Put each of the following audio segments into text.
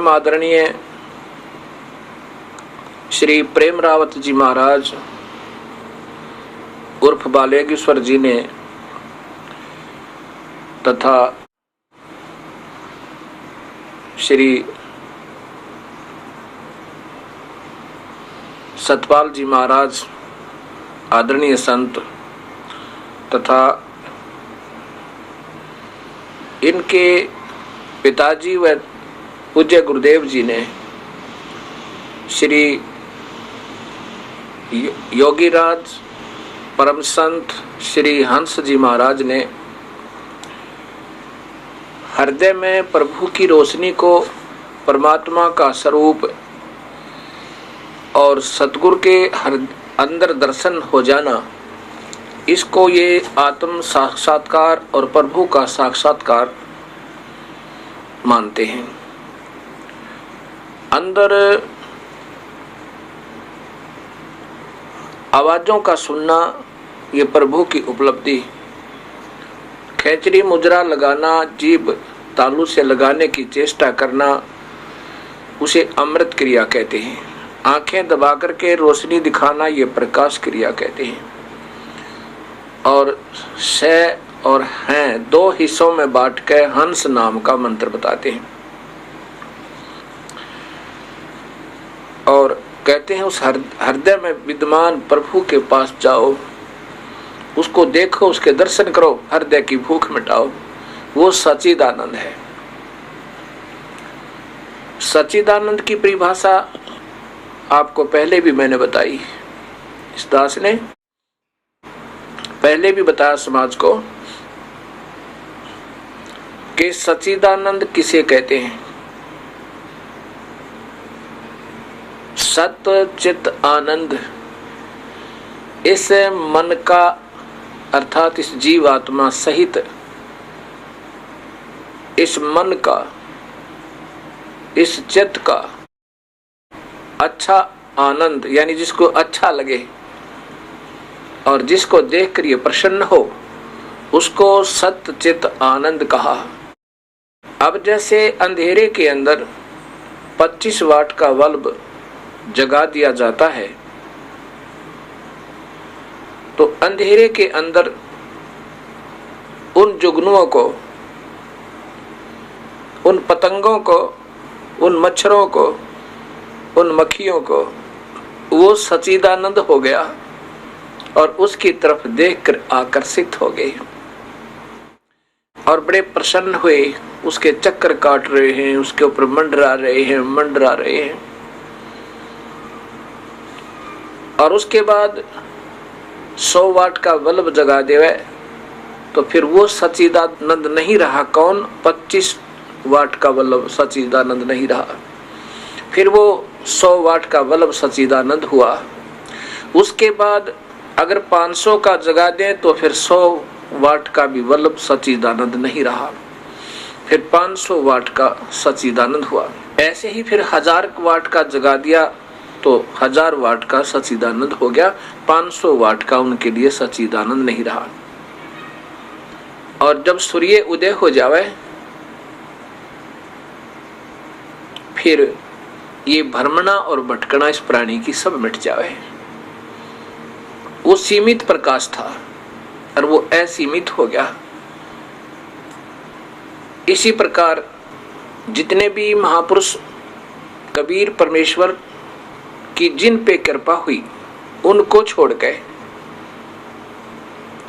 परम आदरणीय श्री प्रेम रावत जी महाराज उर्फ बालेश्वर जी ने तथा श्री सतपाल जी महाराज आदरणीय संत तथा इनके पिताजी व पूज्य गुरुदेव जी ने श्री योगीराज परम संत श्री हंस जी महाराज ने हृदय में प्रभु की रोशनी को, परमात्मा का स्वरूप और सतगुरु के अंदर दर्शन हो जाना, इसको ये आत्म साक्षात्कार और प्रभु का साक्षात्कार मानते हैं। अंदर आवाजों का सुनना ये प्रभु की उपलब्धि, खेचरी मुजरा लगाना, जीभ तालू से लगाने की चेष्टा करना, उसे अमृत क्रिया कहते हैं। आंखें दबा करके रोशनी दिखाना, ये प्रकाश क्रिया कहते हैं। और से और हैं दो हिस्सों में बांट के हंस नाम का मंत्र बताते हैं और कहते हैं उस हृदय में विद्यमान प्रभु के पास जाओ, उसको देखो, उसके दर्शन करो, हृदय की भूख मिटाओ। वो सच्चिदानंद है। सच्चिदानंद की परिभाषा आपको पहले भी मैंने बताई, इस दास ने पहले भी बताया समाज को कि सच्चिदानंद किसे कहते हैं। सत चित आनंद, इस मन का अर्थात इस जीवात्मा सहित इस मन का, इस चित्त का अच्छा आनंद, यानी जिसको अच्छा लगे और जिसको देखकर ये प्रसन्न हो, उसको सत चित आनंद कहा। अब जैसे अंधेरे के अंदर 25 वाट का बल्ब जगा दिया जाता है, तो अंधेरे के अंदर उन जुगनुओं को, उन पतंगों को, उन मच्छरों को, उन मक्खियों को वो सच्चिदानंद हो गया और उसकी तरफ देखकर आकर्षित हो गए और बड़े प्रसन्न हुए। उसके चक्कर काट रहे हैं, उसके ऊपर मंडरा रहे हैं। और उसके बाद 100 वाट का बल्ब जगा देवे तो फिर वो सच्चिदानंद नहीं रहा। कौन? 25 वाट का बल्ब सच्चिदानंद नहीं रहा, फिर वो 100 वाट का बल्ब सच्चिदानंद हुआ। उसके बाद अगर 500 का जगा दें तो फिर 100 वाट का भी बल्ब सच्चिदानंद नहीं रहा, फिर 500 वाट का सच्चिदानंद हुआ। ऐसे ही फिर 1000 वाट का जगा दिया तो 1000 वाट का सच्चिदानंद हो गया, 500 वाट का उनके लिए सच्चिदानंद नहीं रहा। और जब सूर्य उदय हो जावे फिर ये भ्रमणा और भटकना इस प्राणी की सब मिट जावे। वो सीमित प्रकाश था और वो असीमित हो गया। इसी प्रकार जितने भी महापुरुष कबीर परमेश्वर की जिन पे कृपा हुई उनको छोड़ गए,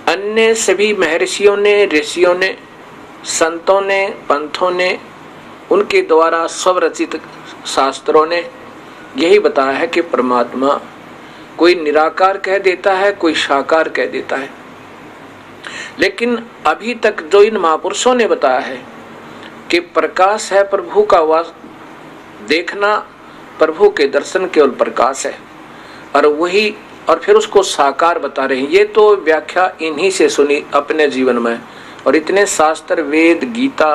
अन्य सभी महर्षियों ने, ऋषियों ने, संतों ने, पंथों ने, उनके द्वारा स्वरचित शास्त्रों ने यही बताया है कि परमात्मा कोई निराकार कह देता है, कोई साकार कह देता है। लेकिन अभी तक जो इन महापुरुषों ने बताया है कि प्रकाश है प्रभु का, वास देखना, प्रभु के दर्शन केवल प्रकाश है, और वही और फिर उसको साकार बता रहे हैं। ये तो व्याख्या इन्हीं से सुनी अपने जीवन में, और इतने शास्त्र, वेद, गीता,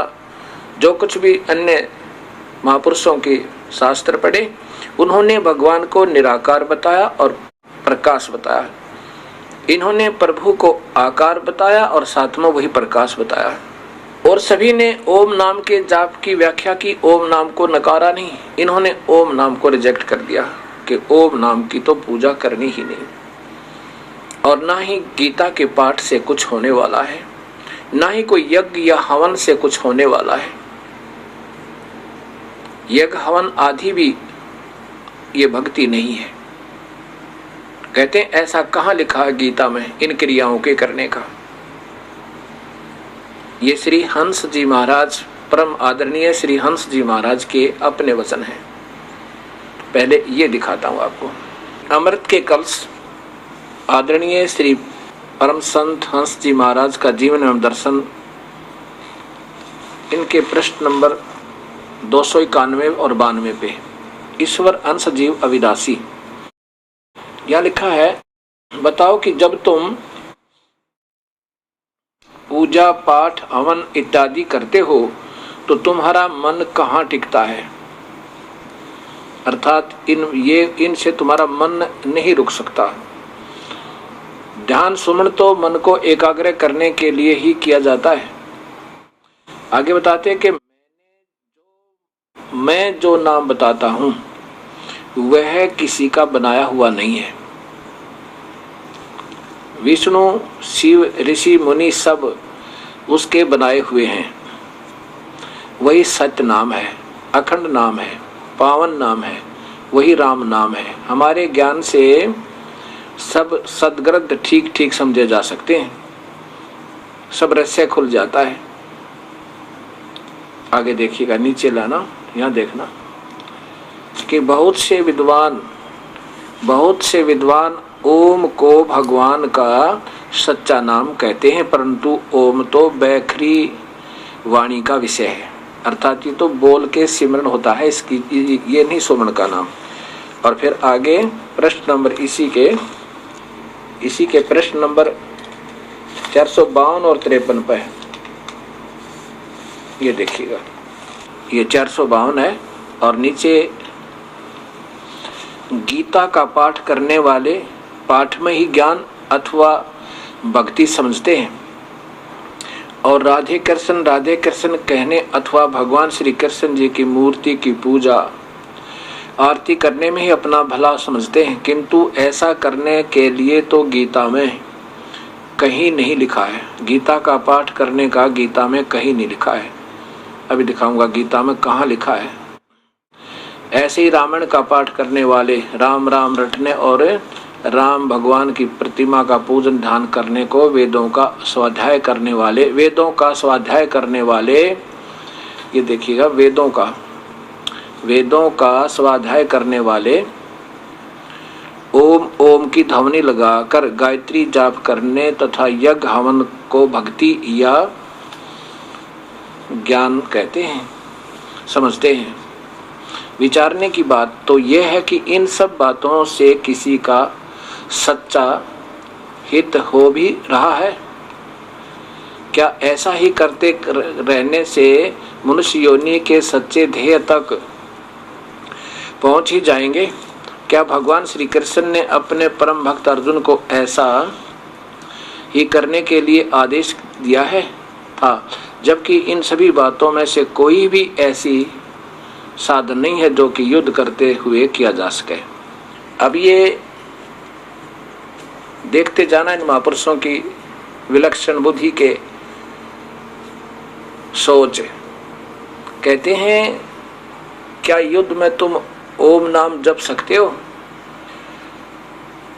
जो कुछ भी अन्य महापुरुषों के शास्त्र पढ़े, उन्होंने भगवान को निराकार बताया और प्रकाश बताया। इन्होंने प्रभु को आकार बताया और साथ में वही प्रकाश बताया। और सभी ने ओम नाम के जाप की व्याख्या की, ओम नाम को नकारा नहीं, इन्होंने ओम नाम को रिजेक्ट कर दिया कि ओम नाम की तो पूजा करनी ही नहीं, और ना ही गीता के पाठ से कुछ होने वाला है, ना ही कोई यज्ञ या हवन से कुछ होने वाला है। यज्ञ हवन आदि भी ये भक्ति नहीं है। कहते हैं ऐसा कहाँ लिखा है गीता में इन क्रियाओं के करने का। ये श्री हंस जी महाराज, परम आदरणीय श्री हंस जी महाराज के अपने वचन हैं। पहले ये दिखाता हूं आपको। अमृत के कलश आदरणीय श्री परम संत हंस जी महाराज का जीवन एवं दर्शन, इनके पृष्ठ नंबर 291 और 92 पे ईश्वर अंश जीव अविनाशी, यह लिखा है, बताओ कि जब तुम पूजा पाठ हवन इत्यादि करते हो तो तुम्हारा मन कहाँ टिकता है, अर्थात इनसे तुम्हारा मन नहीं रुक सकता। ध्यान सुमन तो मन को एकाग्र करने के लिए ही किया जाता है। आगे बताते हैं कि मैं जो नाम बताता हूं वह किसी का बनाया हुआ नहीं है। विष्णु शिव ऋषि मुनि सब उसके बनाए हुए हैं। वही सत्य नाम है, अखंड नाम है, पावन नाम है, वही राम नाम है। हमारे ज्ञान से सब सदग्रंथ ठीक ठीक समझे जा सकते हैं, सब रहस्य खुल जाता है। आगे देखिएगा, नीचे लाना, यहाँ देखना कि बहुत से विद्वान ओम को भगवान का सच्चा नाम कहते हैं, परंतु ओम तो बैखरी वाणी का विषय है, अर्थात ये तो बोल के सिमरन होता है, इसकी ये नहीं सुमन का नाम। और फिर आगे प्रश्न नंबर इसी के प्रश्न नंबर 452 और 53 पे ये देखिएगा, ये 452 है। और नीचे गीता का पाठ करने वाले पाठ में ही ज्ञान अथवा भक्ति समझते हैं, और राधे कृष्ण कहने अथवा भगवान श्री कृष्ण जी की मूर्ति की पूजा आरती करने में ही अपना भला समझते हैं, किंतु ऐसा करने के लिए तो गीता में कहीं नहीं लिखा है। गीता का पाठ करने का गीता में कहीं नहीं लिखा है। अभी दिखाऊंगा गीता में कहाँ लिखा है। ऐसे ही रामायण का पाठ करने वाले, राम राम रटने और राम भगवान की प्रतिमा का पूजन ध्यान करने को वेदों का स्वाध्याय करने वाले, ये देखिएगा, वेदों का स्वाध्याय करने वाले ओम ओम की ध्वनि लगाकर गायत्री जाप करने तथा यज्ञ हवन को भक्ति या ज्ञान कहते हैं, समझते हैं। विचारने की बात तो यह है कि इन सब बातों से किसी का सच्चा हित हो भी रहा है क्या? ऐसा ही करते रहने से मनुष्य योनि के सच्चे ध्येय तक पहुंच ही जाएंगे क्या? भगवान श्री कृष्ण ने अपने परम भक्त अर्जुन को ऐसा ही करने के लिए आदेश दिया है था, जबकि इन सभी बातों में से कोई भी ऐसी साधन नहीं है जो कि युद्ध करते हुए किया जा सके। अब ये देखते जाना इन महापुरुषों की विलक्षण बुद्धि के सोच। कहते हैं, क्या युद्ध में तुम ओम नाम जप सकते हो?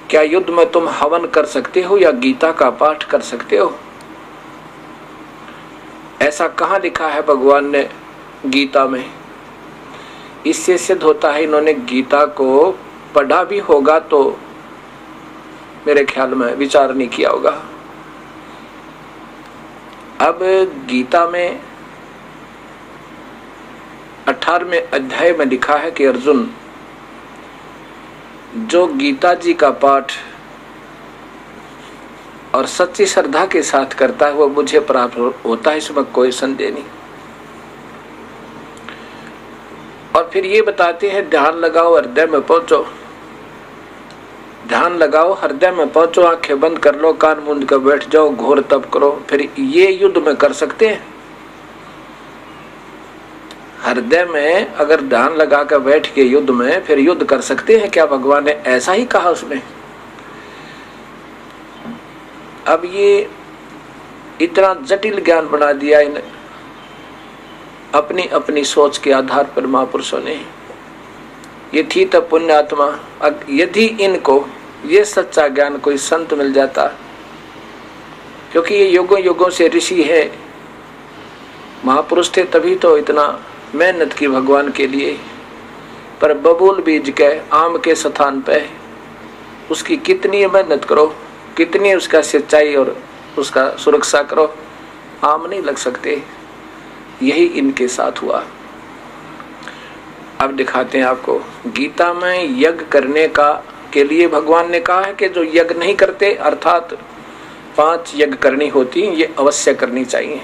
क्या युद्ध में तुम हवन कर सकते हो या गीता का पाठ कर सकते हो? ऐसा कहाँ लिखा है भगवान ने गीता में? इससे सिद्ध होता है इन्होंने गीता को पढ़ा भी होगा तो मेरे ख्याल में विचार नहीं किया होगा। अब गीता में 18वें अध्याय में लिखा है कि अर्जुन, जो गीता जी का पाठ और सच्ची श्रद्धा के साथ करता है वो मुझे प्राप्त होता है, इसमें कोई संदेह नहीं। और फिर ये बताते हैं, ध्यान लगाओ हृदय में पहुंचो, ध्यान लगाओ हृदय में पहुंचो, आंखें बंद कर लो, कान मूंद कर बैठ जाओ, घोर तप करो। फिर ये युद्ध में कर सकते हैं? हृदय में अगर ध्यान लगा कर बैठ के युद्ध में फिर युद्ध कर सकते हैं क्या? भगवान ने ऐसा ही कहा उसमें। अब ये इतना जटिल ज्ञान बना दिया इन अपनी अपनी सोच के आधार पर महापुरुषों ने। ये थी तो पुण्यात्मा। यदि इनको ये सच्चा ज्ञान कोई संत मिल जाता, क्योंकि ये युगों युगों से ऋषि है, महापुरुष थे, तभी तो इतना मेहनत की भगवान के लिए। पर बबूल बीज के आम के स्थान पे उसकी कितनी मेहनत करो, कितनी उसका सिंचाई और उसका सुरक्षा करो, आम नहीं लग सकते। यही इनके साथ हुआ। अब दिखाते हैं आपको। गीता में यज्ञ करने का के लिए भगवान ने कहा है कि जो यज्ञ नहीं करते, अर्थात 5 यज्ञ करनी होती, ये अवश्य करनी चाहिए।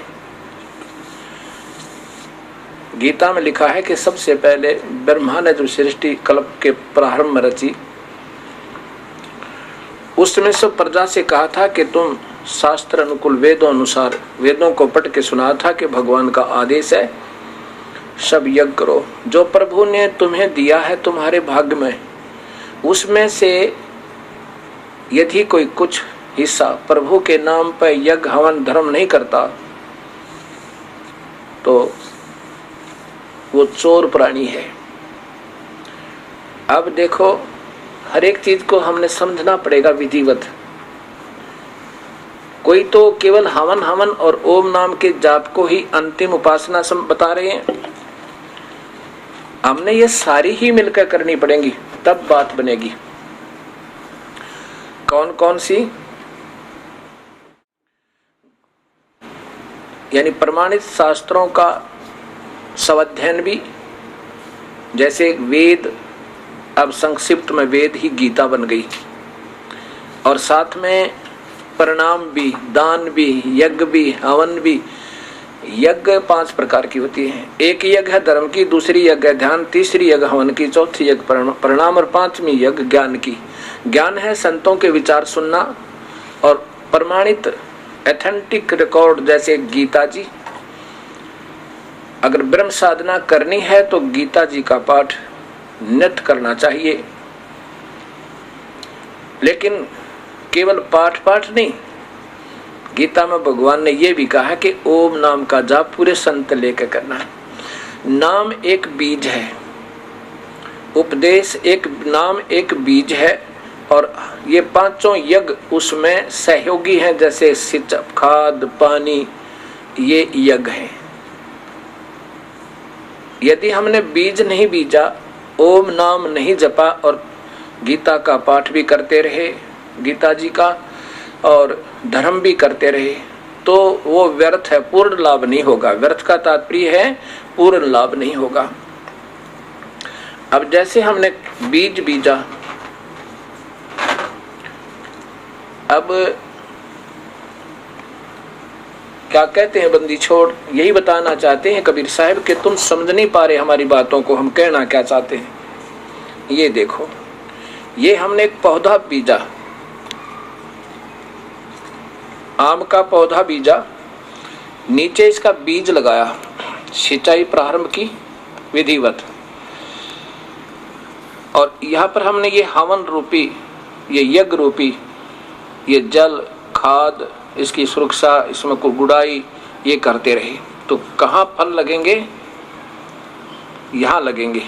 गीता में लिखा है कि सबसे पहले ब्रह्मा ने जो सृष्टि कल्प के प्रारंभ में रची, उस समय सब प्रजा से कहा था कि तुम शास्त्र अनुकूल वेदों अनुसार वेदों को पढ़ के सुना था कि भगवान का आदेश है सब यज्ञ करो। जो प्रभु ने तुम्हें दिया है तुम्हारे भाग्य में, उसमें से यदि कोई कुछ हिस्सा प्रभु के नाम पर यज्ञ हवन धर्म नहीं करता तो वो चोर प्राणी है। अब देखो, हर एक चीज को हमने समझना पड़ेगा विधिवत। कोई तो केवल हवन हवन और ओम नाम के जाप को ही अंतिम उपासना बता रहे हैं। हमने ये सारी ही मिलकर करनी पड़ेंगी, तब बात बनेगी। कौन कौन सी? यानी प्रमाणित शास्त्रों का स्वाध्ययन भी, जैसे वेद, अब संक्षिप्त में वेद ही गीता बन गई, और साथ में प्रणाम भी, दान भी, यज्ञ भी, हवन भी। यज्ञ 5 प्रकार की होती है। एक यज्ञ है धर्म की, दूसरी यज्ञ है ध्यान, तीसरी यज्ञ हवन की, चौथी यज्ञ प्रणाम और 5वीं यज्ञ ज्ञान की। ज्ञान है संतों के विचार सुनना और प्रमाणित एथेंटिक रिकॉर्ड, जैसे गीता जी। अगर ब्रह्म साधना करनी है तो गीता जी का पाठ नित्य करना चाहिए। लेकिन केवल पाठ नहीं, गीता में भगवान ने यह भी कहा है कि ओम नाम का जाप पूरे संत लेकर करना है। नाम एक बीज है, उपदेश एक नाम एक बीज है, और ये 5 यज्ञ उसमें सहयोगी हैं, जैसे सिंचाई, खाद, पानी, ये यज्ञ है। यदि हमने बीज नहीं बीजा, ओम नाम नहीं जपा और गीता का पाठ भी करते रहे, गीता जी का, और धर्म भी करते रहे, तो वो व्यर्थ है, पूर्ण लाभ नहीं होगा। व्यर्थ का तात्पर्य है पूर्ण लाभ नहीं होगा। अब जैसे हमने बीज बीजा, अब क्या कहते हैं बंदी छोड़, यही बताना चाहते हैं कबीर साहब कि तुम समझ नहीं पा रहे हमारी बातों को, हम कहना क्या चाहते हैं। ये देखो, ये हमने एक पौधा बीजा, आम का पौधा बीजा, नीचे इसका बीज लगाया, सिंचाई प्रारंभ की विधिवत, और यहाँ पर हमने ये हवन रूपी, ये यज्ञ रूपी, ये जल, खाद, इसकी सुरक्षा, इसमें को गुड़ाई, ये करते रहे, तो कहाँ फल लगेंगे? यहाँ लगेंगे।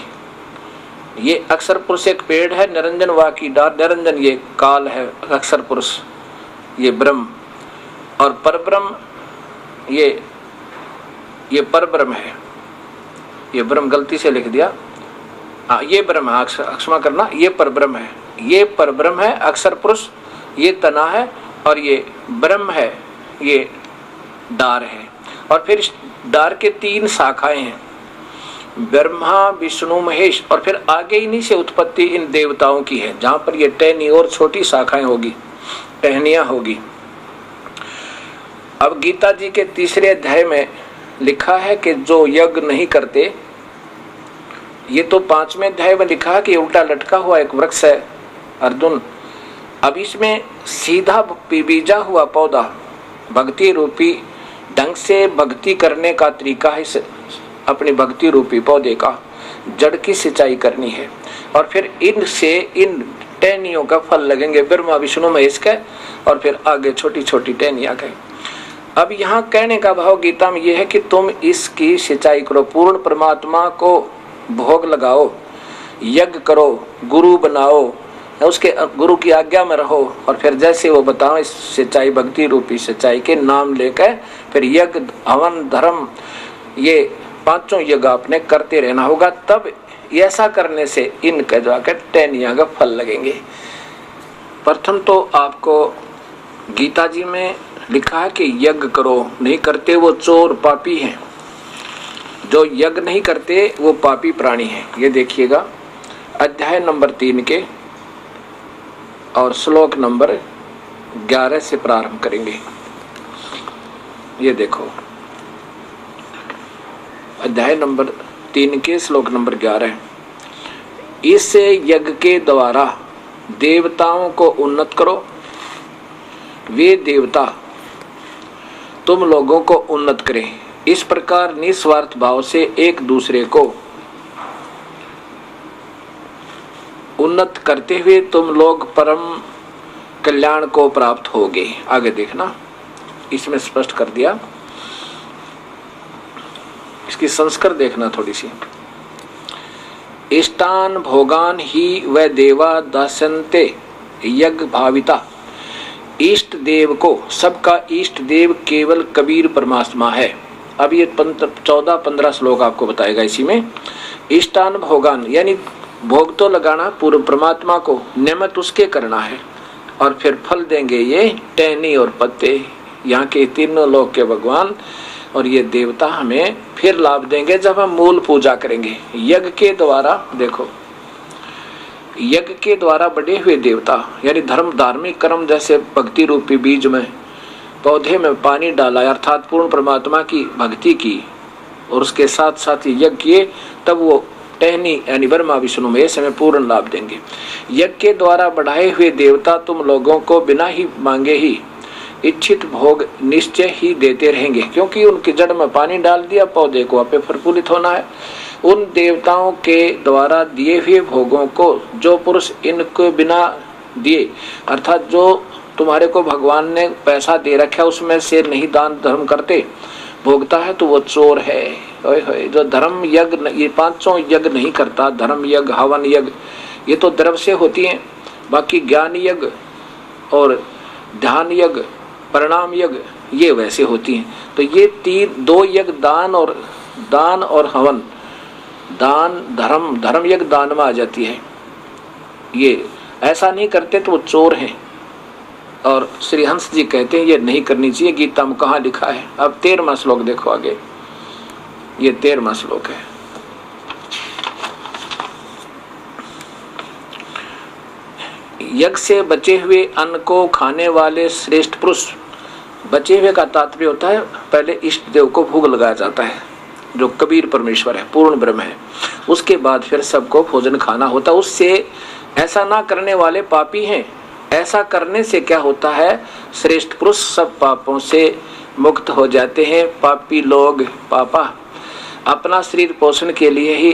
ये अक्षर पुरुष एक पेड़ है, निरंजन वाकी डार, निरंजन ये काल है, अक्षर पुरुष ये ब्रह्म, और परब्रह्म ये परब्रह्म है। ये ब्रह्म गलती से लिख दिया, ये ब्रह्म है, क्षमा करना, ये परब्रह्म है, ये परब्रह्म है, अक्षर पुरुष ये तना है, और ये ब्रह्म है, ये डार है। और फिर डार के 3 शाखाएं हैं, ब्रह्मा, विष्णु, महेश, और फिर आगे इन्हीं से उत्पत्ति इन देवताओं की है, जहां पर ये टहनी और छोटी शाखाएं होगी, टहनियां होगी। अब गीता जी के 3रे अध्याय में लिखा है कि जो यज्ञ नहीं करते, ये तो 5वें अध्याय में लिखा है कि उल्टा लटका हुआ एक वृक्ष है अर्जुन। अब इसमें सीधा बीजा हुआ पौधा, भक्ति रूपी ढंग से भक्ति करने का तरीका है इस अपनी भक्ति रूपी पौधे का जड़ की सिंचाई करनी है, और फिर इनसे इन टहनियों का फल लगेंगे, ब्रह्मा विष्णु महेश के, और फिर आगे छोटी छोटी टहनियां गए। अब यहाँ कहने का भाव गीता में यह है कि तुम इसकी सिंचाई करो, पूर्ण परमात्मा को भोग लगाओ, यज्ञ करो, गुरु बनाओ, उसके गुरु की आज्ञा में रहो, और फिर जैसे वो बताओ इस सिंचाई भक्ति रूपी सिंचाई के नाम लेकर फिर यज्ञ हवन धर्म ये पांचों यज्ञ आपने करते रहना होगा। तब ऐसा करने से इनके जाकर टहनियां का फल लगेंगे। प्रथम तो आपको गीता जी में लिखा है कि यज्ञ करो, नहीं करते वो चोर पापी हैं। जो यज्ञ नहीं करते वो पापी प्राणी हैं। ये देखिएगा अध्याय नंबर 3 के और श्लोक नंबर 11 से प्रारंभ करेंगे। ये देखो अध्याय नंबर 3 के श्लोक नंबर 11, इस यज्ञ के द्वारा देवताओं को उन्नत करो, वे देवता तुम लोगों को उन्नत करें। इस प्रकार निस्वार्थ भाव से एक दूसरे को उन्नत करते हुए तुम लोग परम कल्याण को प्राप्त होगे। आगे देखना, इसमें स्पष्ट कर दिया, इसकी संस्कार देखना थोड़ी सी। इष्टान भोगान ही व देवा दास्यन्ते यज्ञ भाविता। इष्ट देव को, सबका इष्ट देव केवल कबीर परमात्मा है। अब ये 14-15 श्लोक आपको बताएगा। इसी में इष्टान भोगान यानी भोग तो लगाना पूर्व परमात्मा को, नियमित उसके करना है, और फिर फल देंगे ये टहनी और पत्ते, यहाँ के तीनों लोक के भगवान और ये देवता हमें फिर लाभ देंगे जब हम मूल पूजा करेंगे। यज्ञ के द्वारा देखो, यज्ञ के द्वारा बढ़े हुए देवता यानी धर्म धार्मिक कर्म, जैसे भक्ति रूपी बीज में पौधे में पानी डाला अर्थात पूर्ण परमात्मा की भक्ति की, और उसके साथ साथ यज्ञ किए, तब वो टहनी यानी ब्रह्मा विष्णु महेश हमें पूर्ण लाभ देंगे। यज्ञ के द्वारा बढ़ाए हुए देवता तुम लोगों को बिना ही मांगे ही इच्छित भोग निश्चय ही देते रहेंगे, क्योंकि उनकी जड़ में पानी डाल दिया, पौधे को आपे प्रफुल्लित होना है। उन देवताओं के द्वारा दिए हुए भोगों को जो पुरुष इनको बिना दिए अर्थात जो तुम्हारे को भगवान ने पैसा दे रखा उसमें से नहीं दान धर्म करते भोगता है, तो वो चोर है। जो धर्म यज्ञ, ये पांचों यज्ञ नहीं करता, धर्म यज्ञ, हवन यज्ञ, ये तो द्रव्य से होती हैं, बाकी ज्ञान यज्ञ और ध्यान यज्ञ, प्रणाम यज्ञ, ये वैसे होती हैं। तो ये 2 यज्ञ दान और हवन, दान धर्म यज्ञ दान में आ जाती है। ये ऐसा नहीं करते तो वो चोर हैं, और श्री हंस जी कहते हैं ये नहीं करनी चाहिए। गीता में कहाँ लिखा है? अब 13वां श्लोक देखो आगे, ये 13वां श्लोक है। यज्ञ से बचे हुए अन्न को खाने वाले श्रेष्ठ पुरुष, बचे हुए का तात्पर्य होता है पहले इष्ट देव को भोग लगाया जाता है जो कबीर परमेश्वर है, पूर्ण ब्रह्म है, उसके बाद फिर सबको भोजन खाना होता है। उससे ऐसा ना करने वाले पापी हैं। ऐसा करने से क्या होता है? श्रेष्ठ पुरुष सब पापों से मुक्त हो जाते हैं। पापी लोग पापा अपना शरीर पोषण के लिए ही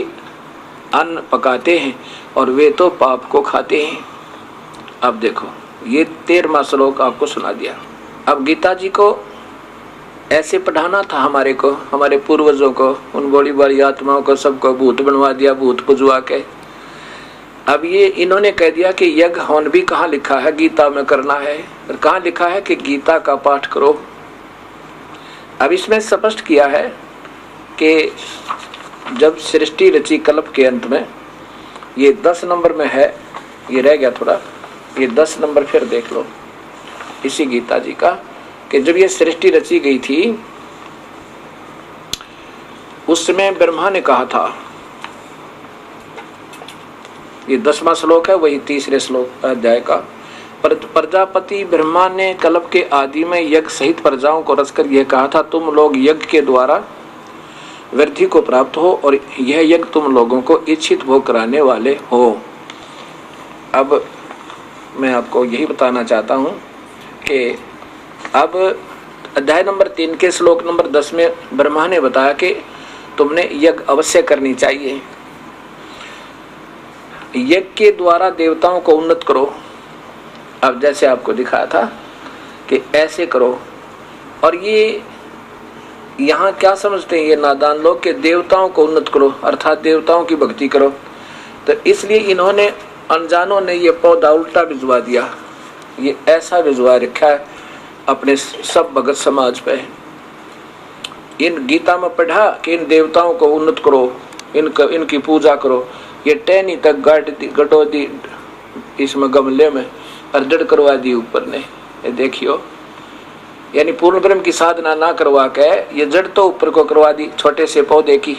अन्न पकाते हैं और वे तो पाप को खाते हैं। अब देखो ये 13वां श्लोक आपको सुना दिया। अब गीता जी को ऐसे पढ़ाना था हमारे को, हमारे पूर्वजों को, उन बड़ी बड़ी आत्माओं को सबको भूत बनवा दिया, भूत पुजवा के। अब ये इन्होंने कह दिया कि यज्ञ हवन भी कहाँ लिखा है? गीता में करना है। और कहाँ लिखा है कि गीता का पाठ करो? अब इसमें स्पष्ट किया है कि जब सृष्टि रची कल्प के अंत में, ये 10 नंबर में है, ये रह गया थोड़ा, ये 10 नंबर फिर देख लो इसी गीता जी का, कि जब ये सृष्टि रची गई थी उस समय ब्रह्मा ने कहा था, ये 10वां श्लोक है, वही 3रे श्लोक अध्याय का। प्रजापति ब्रह्मा ने कल्प के आदि में यज्ञ सहित प्रजाओं को रचकर यह कहा था, तुम लोग यज्ञ के द्वारा वृद्धि को प्राप्त हो और यह यज्ञ तुम लोगों को इच्छित भोग कराने वाले हो। अब मैं आपको यही बताना चाहता हूँ कि अब अध्याय नंबर 3 के श्लोक नंबर 10 में ब्रह्मा ने बताया कि तुमने यज्ञ अवश्य करनी चाहिए। यज्ञ के द्वारा देवताओं को उन्नत करो। अब जैसे आपको दिखाया था कि ऐसे करो, और ये यहाँ क्या समझते हैं ये नादान लोग कि देवताओं को उन्नत करो अर्थात देवताओं की भक्ति करो। तो इसलिए इन्होंने अनजानों ने ये पौधा उल्टा भिजवा दिया, ये ऐसा भिजवा रखा है अपने सब भगत समाज पे। इन गीता में पढ़ा कि इन देवताओं को उन्नत करो, इनकी पूजा करो, ये टहनी तक गटो दी इसमें गमले में अर्जड़ करवा दी ऊपर ने। ये देखियो, यानी पूर्ण ब्रह्म की साधना ना करवा के ये जड़ तो ऊपर को करवा दी छोटे से पौधे की।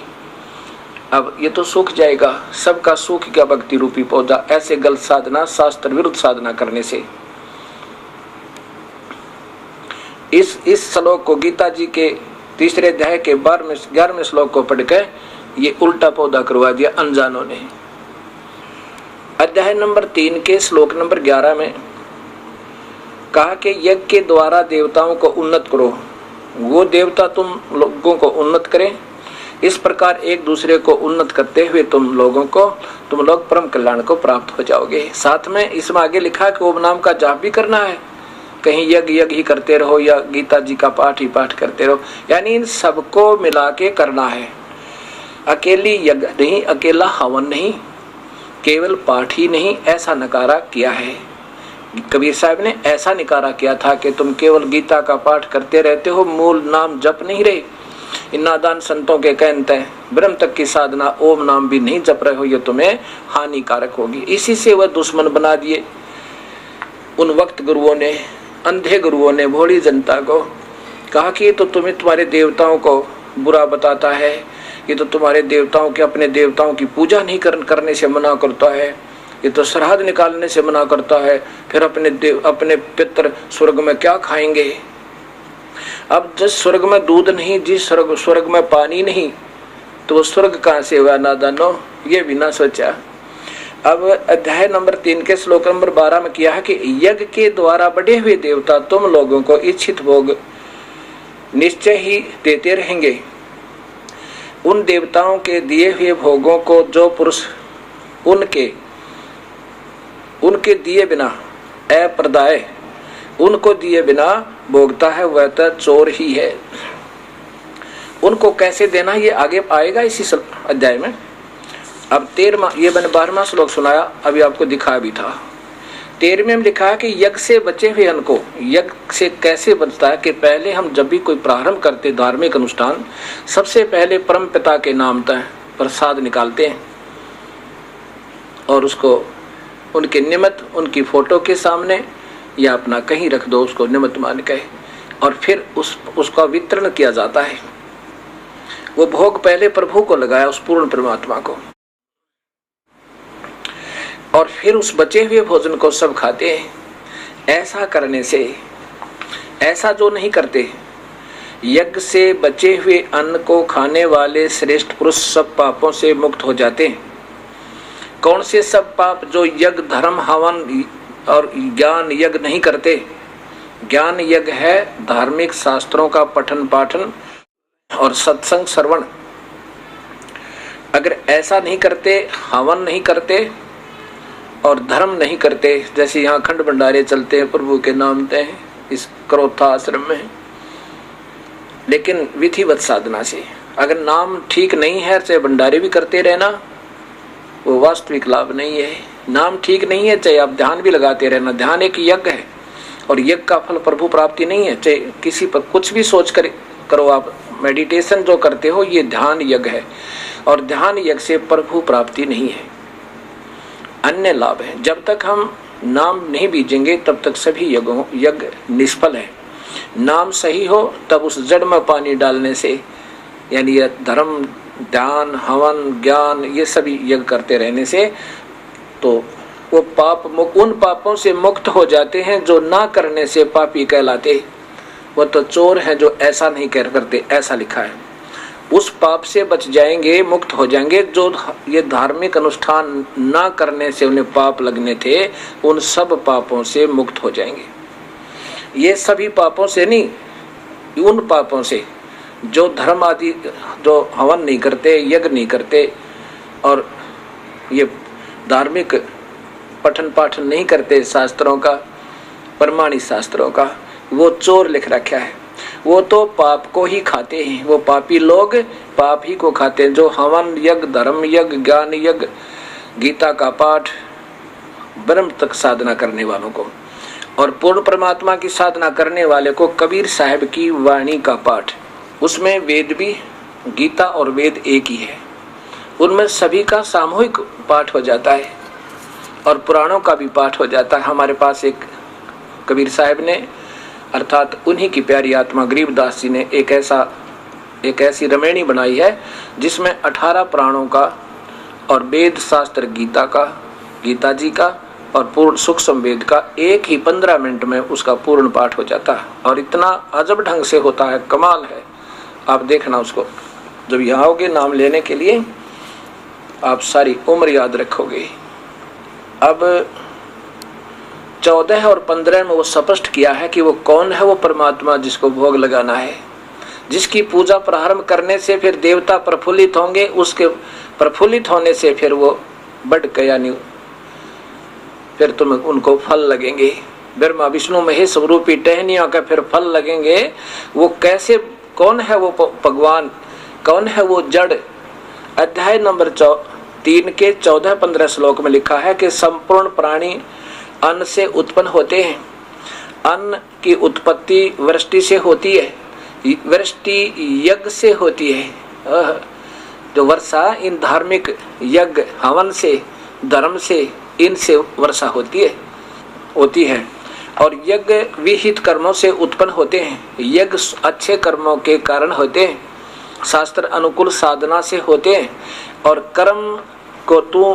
अब ये तो सूख जाएगा, सबका सूख गया भक्ति रूपी पौधा। ऐसे गलत साधना, शास्त्र विरुद्ध साधना करने से। इस श्लोक को गीता जी के तीसरे अध्याय के 11वें श्लोक को पढ़ के ये उल्टा पौधा करवा दिया अनजानों ने। अध्याय नंबर 3 के श्लोक नंबर 11 में कहा कि यज्ञ के द्वारा देवताओं को उन्नत करो, वो देवता तुम लोगों को उन्नत करें। इस प्रकार एक दूसरे को उन्नत करते हुए तुम लोग परम कल्याण को प्राप्त हो जाओगे। साथ में इसमें आगे लिखा है कि ओम नाम का जाप भी करना है। कहीं यज्ञ ही करते रहो या गीता जी का पाठ ही पाठ करते रहो, यानी इन सबको मिला के करना है। अकेली यज्ञ नहीं, अकेला हवन नहीं, केवल पाठ ही नहीं, ऐसा नकारा किया है। कबीर साहब ने ऐसा निकारा किया था कि तुम केवल गीता का पाठ करते रहते हो, मूल नाम जप नहीं रहे। इन नादान संतों के कहते हैं ब्रह्म तक की साधना ओम नाम भी नहीं जप रहे हो, ये तुम्हें हानिकारक होगी। इसी से वह दुश्मन बना दिए उन वक्त गुरुओं ने, अंधे गुरुओं ने भोली जनता को। कहा कि ये तो तुम्हें तुम्हारे देवताओं को बुरा बताता है, ये तो तुम्हारे देवताओं के अपने देवताओं की पूजा नहीं करने से मना करता है, ये तो श्राद्ध निकालने से मना करता है, फिर अपने पितर स्वर्ग में क्या खाएंगे। अब जिस स्वर्ग में दूध नहीं, जिस स्वर्ग में पानी नहीं, तो वो स्वर्ग कहाँ से हुआ नादानो, ये भी ना सोचा। अब अध्याय नंबर 3 के श्लोक नंबर 12 में किया है कि यज्ञ के द्वारा बढ़े हुए देवता तुम लोगों को इच्छित भोग निश्चय ही देते रहेंगे। उन देवताओं के दिए हुए भोगों को जो पुरुष उनके दिए बिना अप्रदाय उनको दिए बिना भोगता है, वह तो चोर ही है। उनको कैसे देना ये आगे आएगा इसी अध्याय में। अब 13वां, ये मैंने 12वां श्लोक सुनाया, अभी आपको दिखाया भी था। 13वें में लिखा है कि यज्ञ से बचे हुए अन्न को, यज्ञ से कैसे बचता है कि पहले हम जब भी कोई प्रारंभ करते धार्मिक अनुष्ठान, सबसे पहले परम पिता के नाम तक प्रसाद निकालते हैं और उसको उनके निमित्त, उनकी फोटो के सामने या अपना कहीं रख दो, उसको निमित्त मान के, और फिर उसका वितरण किया जाता है। वो भोग पहले प्रभु को लगाया, उस पूर्ण परमात्मा को, और फिर उस बचे हुए भोजन को सब खाते हैं। ऐसा करने से, ऐसा जो नहीं करते, यज्ञ से बचे हुए अन्न को खाने वाले श्रेष्ठ पुरुष सब पापों से मुक्त हो जाते हैं। कौन से सब पाप? जो यज्ञ, धर्म, हवन और ज्ञान यज्ञ नहीं करते। ज्ञान यज्ञ है धार्मिक शास्त्रों का पठन पाठन और सत्संग श्रवण। अगर ऐसा नहीं करते, हवन नहीं करते और धर्म नहीं करते, जैसे यहाँ खंड भंडारे चलते हैं प्रभु के नाम ते इस क्रोथा आश्रम में, लेकिन विधिवत साधना से, अगर नाम ठीक नहीं है चाहे भंडारे भी करते रहना, वो वास्तविक लाभ नहीं है। नाम ठीक नहीं है चाहे आप ध्यान भी लगाते रहना, ध्यान एक यज्ञ है और यज्ञ का फल प्रभु प्राप्ति नहीं है। चाहे किसी पर कुछ भी सोच करो आप, मेडिटेशन जो करते हो ये ध्यान यज्ञ है और ध्यान यज्ञ से प्रभु प्राप्ति नहीं है, अन्य लाभ है। जब तक हम नाम नहीं बीजेंगे तब तक सभी यज्ञ निष्फल है। नाम सही हो तब उस जड़ में पानी डालने से, यानी यह धर्म, ध्यान, हवन, ज्ञान, ये सभी यज्ञ करते रहने से तो वो उन पापों से मुक्त हो जाते हैं जो ना करने से पापी कहलाते। वो तो चोर हैं जो ऐसा नहीं करते, ऐसा लिखा है। उस पाप से बच जाएंगे, मुक्त हो जाएंगे। जो ये धार्मिक अनुष्ठान ना करने से उन्हें पाप लगने थे, उन सब पापों से मुक्त हो जाएंगे। ये सभी पापों से नहीं, उन पापों से जो धर्म आदि जो हवन नहीं करते, यज्ञ नहीं करते और ये धार्मिक पठन पाठन नहीं करते शास्त्रों का, प्रमाणित शास्त्रों का, वो चोर लिख रखा है। वो तो पाप को ही खाते हैं, वो पापी लोग पाप ही को खाते हैं। जो हवन यज्ञ, धर्म यज्ञ, ज्ञान यज्ञ, गीता का पाठ, ब्रह्म तक साधना करने वालों को और पूर्ण परमात्मा की साधना करने वाले को कबीर साहब की वाणी का पाठ, उसमें वेद भी, गीता और वेद एक ही है, उनमें सभी का सामूहिक पाठ हो जाता है और पुराणों का भी पाठ हो जाता है। हमारे पास एक कबीर साहब ने अर्थात उन्हीं की प्यारी आत्मा गरीबदास जी ने एक ऐसी रमेणी बनाई है जिसमें 18 पुराणों का और वेद शास्त्र गीता का, गीता जी का और पूर्ण सूक्ष्म वेद का एक ही 15 मिनट में उसका पूर्ण पाठ हो जाता है और इतना अजब ढंग से होता है, कमाल है। आप देखना उसको, जब यहाँ आओगे नाम लेने के लिए आप सारी उम्र याद रखोगे। अब 14 और 15 में वो स्पष्ट किया है कि वो कौन है, वो परमात्मा जिसको भोग लगाना है, जिसकी पूजा प्रारंभ करने से फिर देवता प्रफुल्लित होंगे, उसके प्रफुल्लित होने से फिर वो बढ़ के यानी फिर तुम उनको फल लगेंगे, ब्रह्मा विष्णु महेश रूपी टहनियों का फिर फल लगेंगे। वो कैसे, कौन है वो भगवान, कौन है वो जड़। अध्याय नंबर 3 के 14-15 श्लोक में लिखा है कि संपूर्ण प्राणी अन्न से उत्पन्न होते हैं। अन्न की उत्पत्ति वृष्टि से होती है, वृष्टि यज्ञ से होती है। जो वर्षा इन धार्मिक यज्ञ हवन से, धर्म से, इनसे वर्षा होती है और यज्ञ विहित कर्मों से उत्पन्न होते हैं। यज्ञ अच्छे कर्मों के कारण होते हैं, शास्त्र अनुकूल साधना से होते हैं और कर्म को तू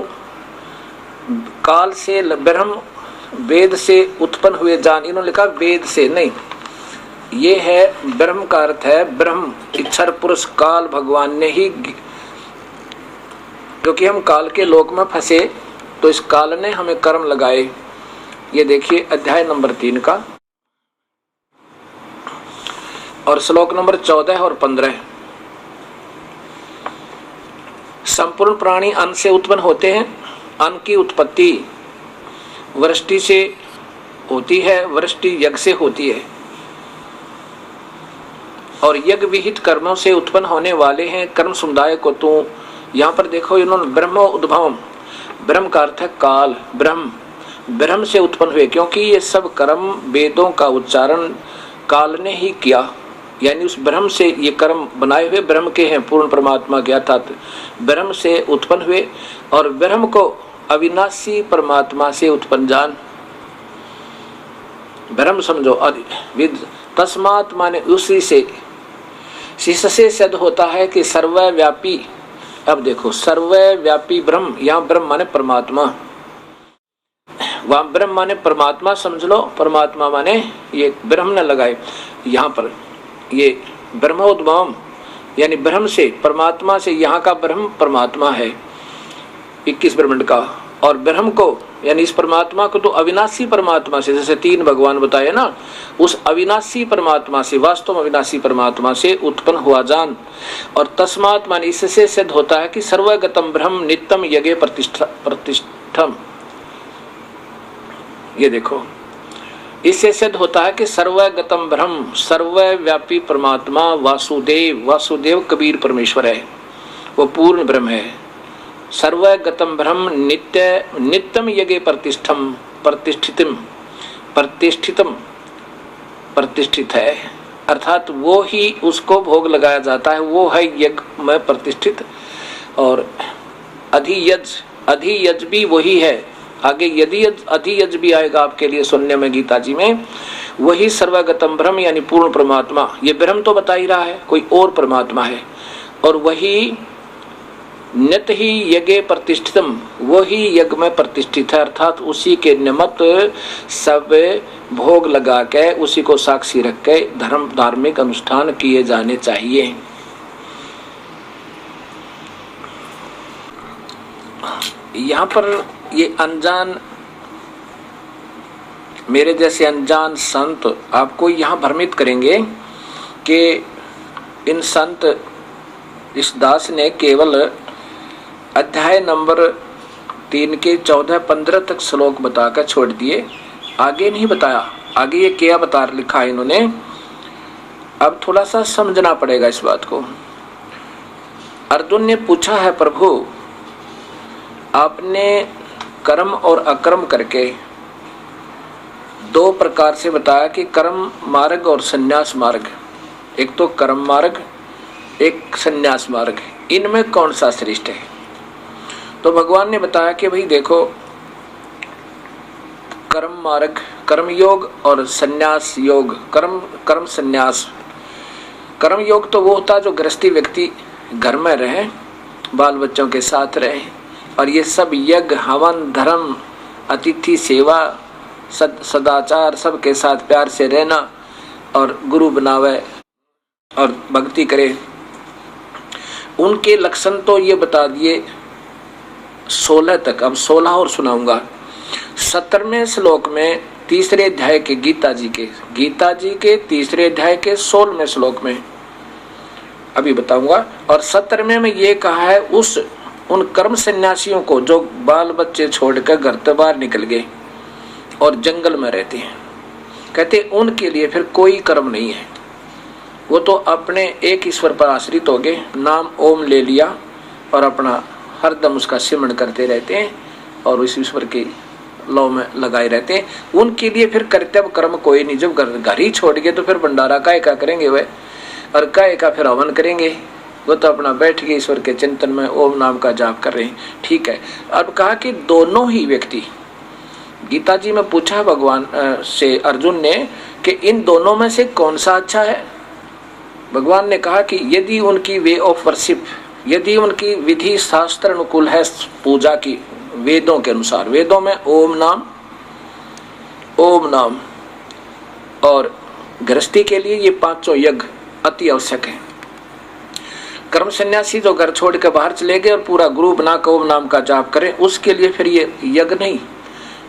काल से, ब्रह्म वेद से उत्पन्न हुए जान। इन्होंने लिखा वेद से नहीं, ये है ब्रह्म का अर्थ है ब्रह्म, इच्छर पुरुष काल भगवान ने ही, क्योंकि हम काल के लोक में फंसे तो इस काल ने हमें कर्म लगाए। ये देखिए अध्याय नंबर 3 का और श्लोक नंबर 14 और 15। संपूर्ण प्राणी अन्न से उत्पन्न होते हैं। अन्न की उत्पत्ति वृष्टि से होती है, वृष्टि यज्ञ से होती है और यज्ञ विहित कर्मों से उत्पन्न होने वाले हैं कर्म समुदाय को। तो यहाँ पर देखो इन्होंने ब्रह्मो उद्भवम, ब्रह्म का अर्थ है काल, ब्रह्म से उत्पन्न हुए, क्योंकि ये सब कर्म वेदों का उच्चारण काल ने ही किया, यानी उस ब्रह्म से ये कर्म बनाए हुए ब्रह्म के हैं, पूर्ण परमात्मा के अर्थात ब्रह्म से उत्पन्न हुए और ब्रह्म को अविनाशी परमात्मा से उत्पन्न जान। ब्रह्म समझो, तस्मात् माने उसी से, से सिद्ध होता है कि सर्वव्यापी। अब देखो सर्वव्यापी ब्रह्म, यहाँ ब्रह्म माने परमात्मा, वहां ब्रह्म माने परमात्मा समझ लो, परमात्मा माने ये ब्रह्म न लगाए। यहाँ पर ये ब्रह्मोद्भवम यानी ब्रह्म से, परमात्मा से, यहाँ का ब्रह्म परमात्मा है 21 ब्रह्मांड का, और ब्रह्म को यानी इस परमात्मा को तो अविनाशी परमात्मा से, जैसे 3 भगवान बताए ना, उस अविनाशी परमात्मा से, वास्तव अविनाशी परमात्मा से उत्पन्न हुआ जान। और तस्मात् मान इससे सिद्ध होता है कि सर्वगतम ब्रह्म नित्यम यज्ञ प्रतिष्ठम। ये देखो इससे सिद्ध होता है कि सर्वगतम ब्रह्म, सर्वव्यापी परमात्मा वासुदेव, वासुदेव कबीर परमेश्वर है, वो पूर्ण ब्रह्म है। सर्वगतम ब्रह्म नित्यम यज्ञ प्रतिष्ठित है, अर्थात वो ही उसको भोग लगाया जाता है, वो है यज्ञ में प्रतिष्ठित। और अधियज भी वही है, आगे यदि अधियज भी आएगा आपके लिए सुनने में गीता जी में। वही सर्वगतम ब्रह्म यानी पूर्ण परमात्मा, ये ब्रह्म तो बता ही रहा है, कोई और परमात्मा है, और वही नित्य ही यज्ञ प्रतिष्ठितम, वही यज्ञ में प्रतिष्ठित है, अर्थात उसी के निमित्त सब भोग लगा के, उसी को साक्षी रख के धार्मिक अनुष्ठान किए जाने चाहिए। यहाँ पर ये अनजान, मेरे जैसे अनजान संत आपको यहाँ भ्रमित करेंगे कि इन संत इस दास ने केवल अध्याय नंबर 3 के 14-15 तक श्लोक बताकर छोड़ दिए, आगे नहीं बताया। आगे ये क्या बता लिखा है इन्होंने, अब थोड़ा सा समझना पड़ेगा इस बात को। अर्जुन ने पूछा है, प्रभु आपने कर्म और अकर्म करके दो प्रकार से बताया कि कर्म मार्ग और संन्यास मार्ग, एक तो कर्म मार्ग एक संन्यास मार्ग, इनमें कौन सा श्रेष्ठ है? तो भगवान ने बताया कि भाई देखो, कर्म मार्ग कर्म योग और संन्यास योग, कर्म संन्यास। कर्म योग तो वो होता है जो गृहस्थी व्यक्ति घर में रहे, बाल बच्चों के साथ रहे, और ये सब यज्ञ हवन धर्म अतिथि सेवा सदाचार सबके साथ प्यार से रहना और गुरु बनावे और भक्ति करे। उनके लक्षण तो ये बता दिए 16 तक, अब 16 और सुनाऊंगा। 17वें श्लोक में तीसरे अध्याय के गीता जी के तीसरे अध्याय के 16वें श्लोक में अभी बताऊंगा। और 17वें में ये कहा है उन कर्म सन्यासियों को जो बाल बच्चे छोड़कर घर से बाहर निकल गए और जंगल में रहते हैं, कहते उनके लिए फिर कोई कर्म नहीं है, वो तो अपने एक ईश्वर पर आश्रित हो गए, नाम ओम ले लिया और अपना हरदम उसका सिमरण करते रहते हैं और उस ईश्वर के लौ में लगाए रहते हैं। उनके लिए फिर कर्तव्य कर्म कोई नहीं। जब घर ही छोड़ गए तो फिर भंडारा काय का करेंगे वे, और काय का फिर हवन करेंगे? वो तो अपना बैठ के ईश्वर के चिंतन में ओम नाम का जाप कर रहे हैं। ठीक है, अब कहा कि दोनों ही व्यक्ति, गीता जी में पूछा भगवान से अर्जुन ने कि इन दोनों में से कौन सा अच्छा है? भगवान ने कहा कि यदि उनकी वे ऑफ वर्शिप, यदि उनकी विधि शास्त्र अनुकूल है पूजा की, वेदों के अनुसार, वेदों में ओम नाम और गृहस्थी के लिए ये 5 यज्ञ अति आवश्यक है। कर्म सन्यासी जो घर छोड़ के बाहर चले गए और पूरा गुरु बना कर ओम नाम का जाप करें, उसके लिए फिर ये यज्ञ नहीं,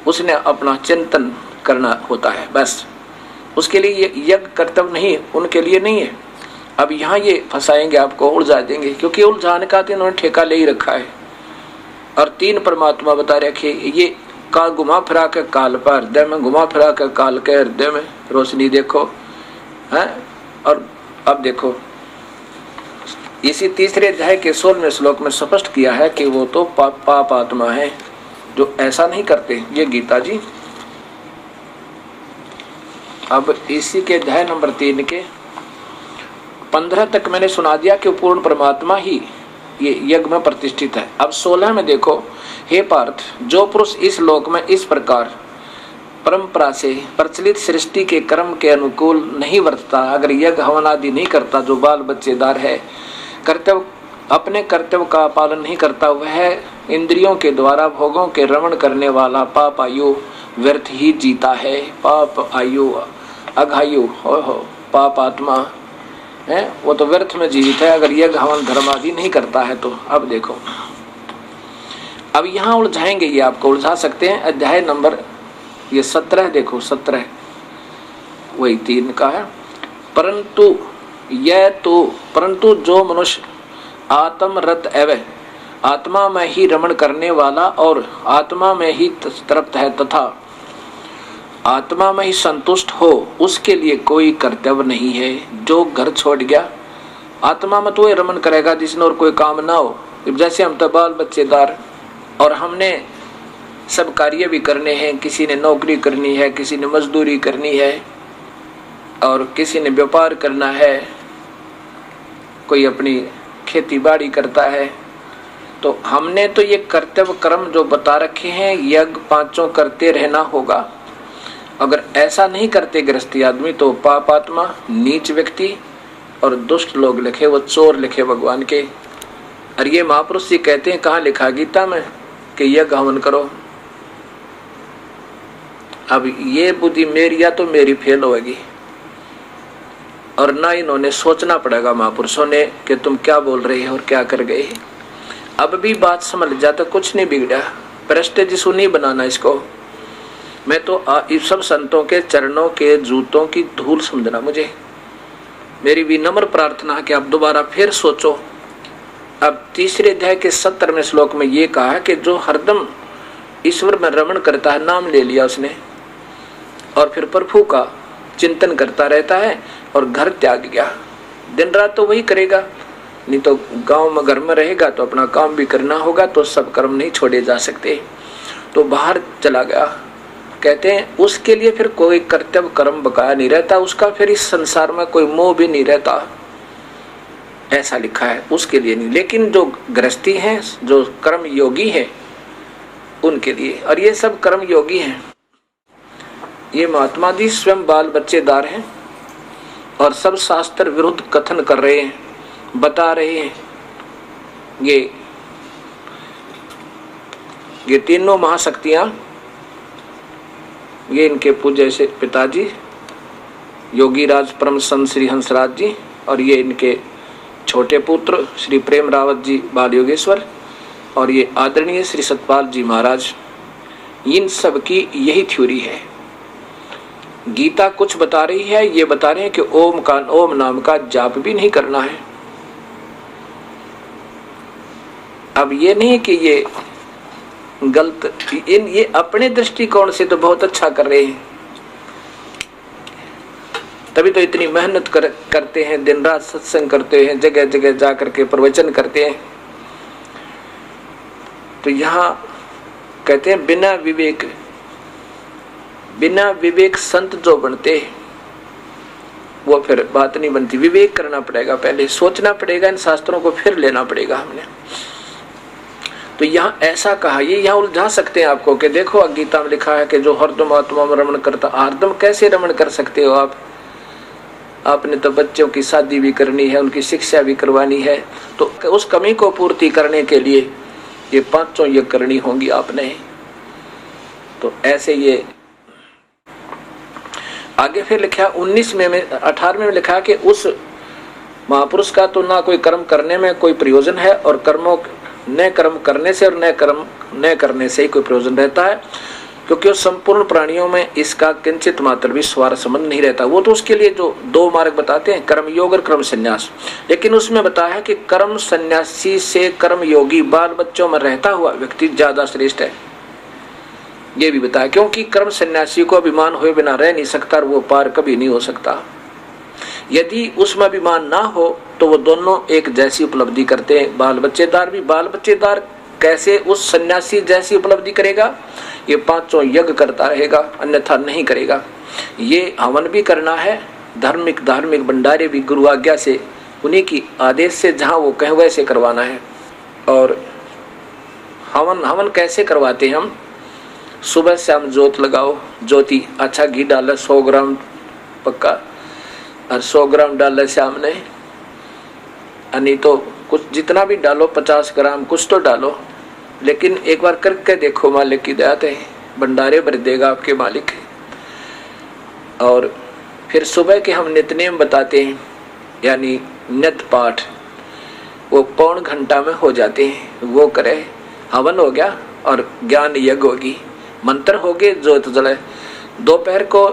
उसने अपना चिंतन करना होता है बस। उसके लिए ये यज्ञ कर्तव्य नहीं, उनके लिए नहीं है। अब यहाँ ये फंसाएंगे आपको, उलझा देंगे, क्योंकि उलझाने का तो इन्होंने ठेका ले ही रखा है। और 3 परमात्मा बता रखे, ये का घुमा फिरा के काल पर हृदय में, घुमा फिरा के काल के हृदय में रोशनी देखो है। और अब देखो इसी तीसरे अध्याय के 16वें श्लोक में स्पष्ट किया है कि वो तो पाप आत्मा है जो ऐसा नहीं करते। ये गीता जी अब इसी के अध्याय नंबर 3 के 15 तक मैंने सुना दिया कि पूर्ण परमात्मा ही ये यज्ञ में प्रतिष्ठित है। अब 16 में देखो, हे पार्थ, जो पुरुष इस लोक में इस प्रकार परंपरा से प्रचलित सृष्टि के कर्म के अनुकूल नहीं वर्तता, अगर यज्ञ हवन आदि नहीं करता, जो बाल बच्चेदार है, कर्तव्य अपने कर्तव्य का पालन नहीं करता, वह इंद्रियों के द्वारा भोगों के रमण करने वाला पाप आयु व्यर्थ ही जीता है। पाप आयु अघायु हो पाप आत्मा है, वो तो व्यर्थ में जीवित है अगर यज्ञ हवन धर्म आदि नहीं करता है तो। अब देखो, अब यहाँ उलझाएंगे, ये आपको उलझा सकते हैं। अध्याय नंबर ये 17 देखो, 17 वही 3 का है। परंतु जो मनुष्य आत्मरत एवं आत्मा में ही रमण करने वाला और आत्मा में ही तृप्त है तथा आत्मा में ही संतुष्ट हो, उसके लिए कोई कर्तव्य नहीं है। जो घर छोड़ गया, आत्मा में तो रमन करेगा जिसने और कोई काम ना हो। जैसे हम तो बाल बच्चेदार और हमने सब कार्य भी करने हैं, किसी ने नौकरी करनी है, किसी ने मजदूरी करनी है और किसी ने व्यापार करना है, कोई अपनी खेती बाड़ी करता है। तो हमने तो ये कर्तव्य कर्म जो बता रखे हैं, यज्ञ 5 करते रहना होगा। अगर ऐसा नहीं करते गृहस्थी आदमी तो पाप आत्मा, नीच व्यक्ति और दुष्ट लोग लिखे, वो चोर लिखे भगवान के। और ये महापुरुष जी कहते हैं, कहाँ लिखा गीता में कि यज्ञ हवन करो। अब ये बुद्धि मेरी या तो मेरी फेल होगी, और ना इन्होंने सोचना पड़ेगा महापुरुषों ने कि तुम क्या बोल रहे हो और क्या कर गए। अब भी बात समझ जाता, कुछ नहीं बिगड़ा, प्रेस्टेज इशू नहीं बनाना इसको। मैं तो इस सब संतों के चरणों के जूतों की धूल समझना मुझे। मेरी विनम्र प्रार्थना है कि आप दोबारा फिर सोचो। अब तीसरे अध्याय के 17वें श्लोक में ये कहा है कि जो हरदम ईश्वर में रमण करता है, नाम ले लिया उसने, और फिर प्रभु का चिंतन करता रहता है और घर त्याग गया, दिन रात तो वही करेगा, नहीं तो गांव में घर में रहेगा तो अपना काम भी करना होगा, तो सब कर्म नहीं छोड़े जा सकते, तो बाहर चला गया। कहते हैं उसके लिए फिर कोई कर्तव्य कर्म बकाया नहीं रहता, उसका फिर इस संसार में कोई मोह भी नहीं रहता, ऐसा लिखा है उसके लिए नहीं। लेकिन जो गृहस्थी हैं, जो कर्म योगी हैं, उनके लिए, और ये सब कर्म योगी हैं, ये महात्मा जी स्वयं बाल बच्चेदार हैं और सब शास्त्र विरुद्ध कथन कर रहे हैं, बता रहे हैं। ये तीनों महाशक्तियां, ये इनके पूज्य से पिताजी योगी राज परम संत श्री हंसराज जी, और ये इनके छोटे पुत्र श्री प्रेम रावत जी बाल योगेश्वर, और ये आदरणीय श्री सतपाल जी महाराज, इन सब की यही थ्योरी है। गीता कुछ बता रही है, ये बता रहे हैं कि ओम नाम का जाप भी नहीं करना है। अब ये नहीं कि ये गलत, ये अपने दृष्टिकोण से तो बहुत अच्छा कर रहे हैं, तभी तो इतनी मेहनत करते हैं, दिन रात सत्संग करते हैं, जगह जगह जा करके प्रवचन करते हैं। तो यहाँ कहते हैं बिना विवेक संत जो बनते हैं वो फिर बात नहीं बनती। विवेक करना पड़ेगा, पहले सोचना पड़ेगा, इन शास्त्रों को फिर लेना पड़ेगा हमने। तो यहाँ ऐसा कहा, ये यहाँ उलझा सकते हैं आपको कि देखो गीता में लिखा है कि जो हरदम आत्मा में रमण करता, हरदम कैसे रमण कर सकते हो आप? आपने तो बच्चों की शादी भी करनी है, उनकी शिक्षा भी करवानी है, तो उस कमी को पूर्ति करने के लिए ये पांचों यज्ञ करनी होंगी आपने। तो ऐसे ये आगे फिर लिखा 18वें में लिखा कि उस महापुरुष का तो ना कोई कर्म करने में कोई प्रयोजन है, और न कर्म करने से और न करने से ही कोई प्रयोजन रहता है, क्योंकि उस संपूर्ण प्राणियों में इसका किंचित मात्र भी स्वार्थ संबंध नहीं रहता। वो तो उसके लिए जो दो मार्ग बताते हैं, कर्म योग और कर्म संन्यास, लेकिन उसमें बताया है कि कर्म संन्यासी से कर्म योगी बाल बच्चों में रहता हुआ व्यक्ति ज्यादा श्रेष्ठ है, ये भी बताया, क्योंकि कर्म सन्यासी को अभिमान हुए बिना रह नहीं सकता और वो पार कभी नहीं हो सकता। यदि उसमें अभिमान ना हो तो वो दोनों एक जैसी उपलब्धि करते हैं। बाल बच्चेदार भी, बाल बच्चेदार कैसे उस सन्यासी जैसी उपलब्धि करेगा? ये पांचों यज्ञ करता रहेगा, अन्यथा नहीं करेगा। ये हवन भी करना है, धार्मिक भंडारे भी गुरु आज्ञा से, उन्हीं की आदेश से जहाँ वो कहे वैसे करवाना है। और हवन कैसे करवाते हैं हम? सुबह शाम जोत लगाओ, ज्योति, अच्छा घी डालो 100 ग्राम पक्का, और 100 ग्राम डाले शाम ने, नहीं तो कुछ जितना भी डालो 50 ग्राम कुछ तो डालो, लेकिन एक बार करके देखो, मालिक की दया है, भंडारे भर देगा आपके मालिक। और फिर सुबह के हम नित्यनेम बताते हैं, यानी नित्य पाठ, वो पौन घंटा में हो जाते हैं, वो करे। हवन हो गया और ज्ञान यज्ञ होगी, मंत्र हो गए, ज्योत जले। दोपहर को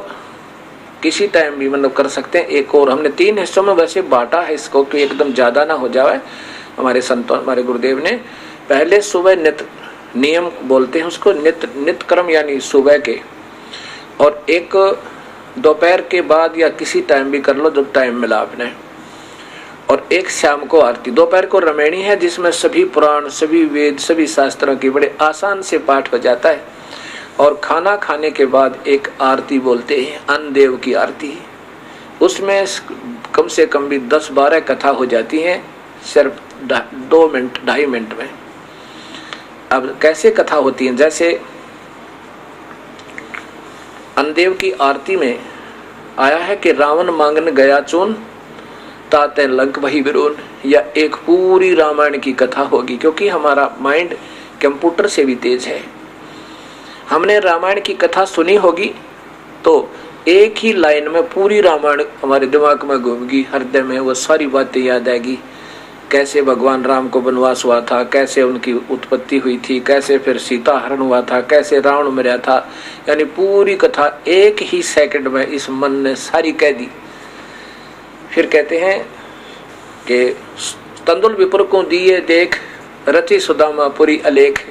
किसी टाइम भी मतलब कर सकते हैं। एक और हमने 3 हिस्सों में वैसे बांटा है इसको कि एकदम ज्यादा ना हो जाए। हमारे संतों, हमारे गुरुदेव ने पहले सुबह नित्य नियम बोलते हैं उसको, नित्य कर्म यानी सुबह के, और एक दोपहर के बाद या किसी टाइम भी कर लो जब टाइम मिला आपने, और एक शाम को आरती। दोपहर को रमैणी है जिसमें सभी पुराण, सभी वेद, सभी शास्त्रों की बड़े आसान से पाठ हो जाता है। और खाना खाने के बाद एक आरती बोलते हैं, अन्नदेव की आरती, उसमें कम से कम भी 10-12 कथा हो जाती हैं सिर्फ 2 मिनट 2.5 मिनट में। अब कैसे कथा होती है? जैसे अन्नदेव की आरती में आया है कि रावण मांगन गया चून, ताते लंक वही विरोन, या एक पूरी रामायण की कथा होगी, क्योंकि हमारा माइंड कंप्यूटर से भी तेज है। हमने रामायण की कथा सुनी होगी तो एक ही लाइन में पूरी रामायण हमारे दिमाग में घूमेगी, हृदय में वो सारी बातें याद आएगी। कैसे भगवान राम को वनवास हुआ था, कैसे उनकी उत्पत्ति हुई थी, कैसे फिर सीता हरण हुआ था, कैसे रावण मरा था, यानी पूरी कथा एक ही सेकंड में इस मन ने सारी कह दी। फिर कहते हैं कि तंदुल विपुर को दिए देख, रची सुदामा पुरी अलेख।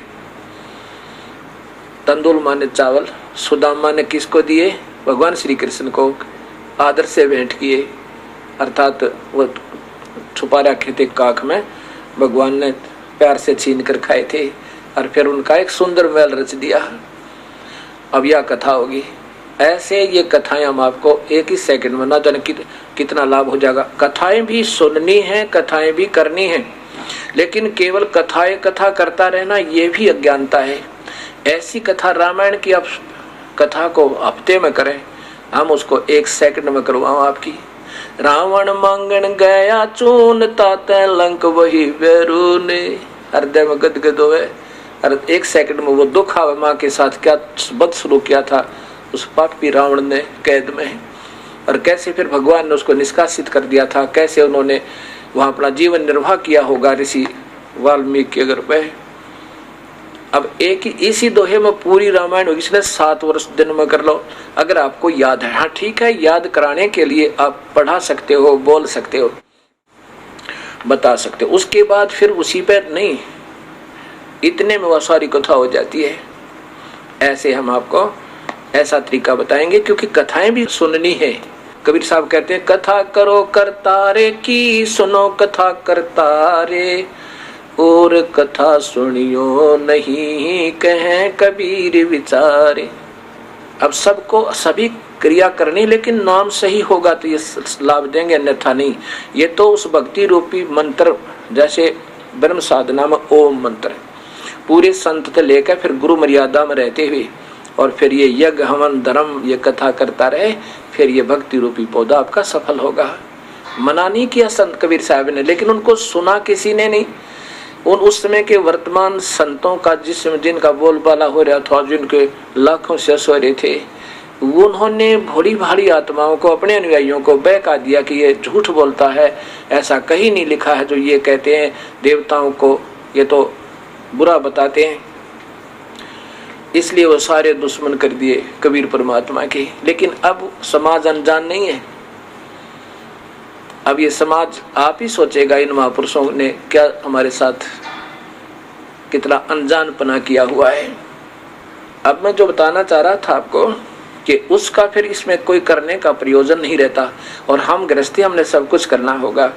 तंदुल माने चावल, सुदामा ने किसको दिए? भगवान श्री कृष्ण को आदर से भेंट किए, अर्थात वो छुपा रखे थे काख में, भगवान ने प्यार से छीन कर खाए थे और फिर उनका एक सुंदर महल रच दिया। अब यह कथा होगी। ऐसे ये कथाएं हम आपको एक ही सेकंड में, ना जाने कितना लाभ हो जाएगा। कथाएं भी सुननी है, कथाएं भी करनी है, लेकिन केवल कथाएं कथा करता रहना ये भी अज्ञानता है। ऐसी कथा रामायण की आप कथा को हफ्ते में करें, हम उसको एक सेकंड में करवाऊं आपकी। रावण मांगन गया चून, ताते लंक वही बैरू ने, हृदय में गदगद होवे। और एक सेकंड में वो दुख आवे, माँ के साथ क्या बद शुरू किया था उस पापी रावण ने कैद में, और कैसे फिर भगवान ने उसको निष्कासित कर दिया था, कैसे उन्होंने वहां अपना जीवन निर्वाह किया होगा ऋषि वाल्मीकि के घर पे। अब एक ही इसी दोहे में पूरी रामायण होगी, इसलिए 7 वर्ष दिन में कर लो अगर आपको याद है। हाँ ठीक है, याद कराने के लिए आप पढ़ा सकते हो, बोल सकते हो, बता सकते हो, उसके बाद फिर उसी पर नहीं, इतने में वह सारी कथा हो जाती है। ऐसे हम आपको ऐसा तरीका बताएंगे, क्योंकि कथाएं भी सुननी है। कबीर साहब कहते हैं, कथा करो करतारे की, सुनो कथा करतारे, और कथा सुनियो नहीं कहें कबीर विचारे। अब सबको सभी क्रिया करनी, लेकिन नाम सही होगा तो ये लाभ देंगे, अन्यथा नहीं। ये तो उस भक्ति रूपी मंत्र, जैसे ब्रह्म साधना में ओम मंत्र, पूरे संत से लेकर फिर गुरु मर्यादा में रहते हुए, और फिर ये यज्ञ हवन धर्म ये कथा करता रहे, फिर ये भक्ति रूपी पौधा आपका सफल होगा। मना नहीं किया संत कबीर साहब ने, लेकिन उनको सुना किसी ने नहीं। उस समय के वर्तमान संतों का जिनका बोलबाला हो रहा था, जिनके लाखों शिष्य हो रहे थे, उन्होंने भोली भाली आत्माओं को, अपने अनुयायियों को बहका दिया कि ये झूठ बोलता है, ऐसा कहीं नहीं लिखा है जो ये कहते हैं देवताओं को ये तो बुरा बताते हैं। इसलिए वो सारे दुश्मन कर दिए कबीर परमात्मा के। लेकिन अब समाज अनजान नहीं है। अब ये समाज आप ही सोचेगा इन महापुरुषों ने क्या हमारे साथ कितना अनजानपना किया हुआ है। अब मैं जो बताना चाह रहा था आपको कि उसका फिर इसमें कोई करने का प्रयोजन नहीं रहता, और हम गृहस्थी, हमने सब कुछ करना होगा।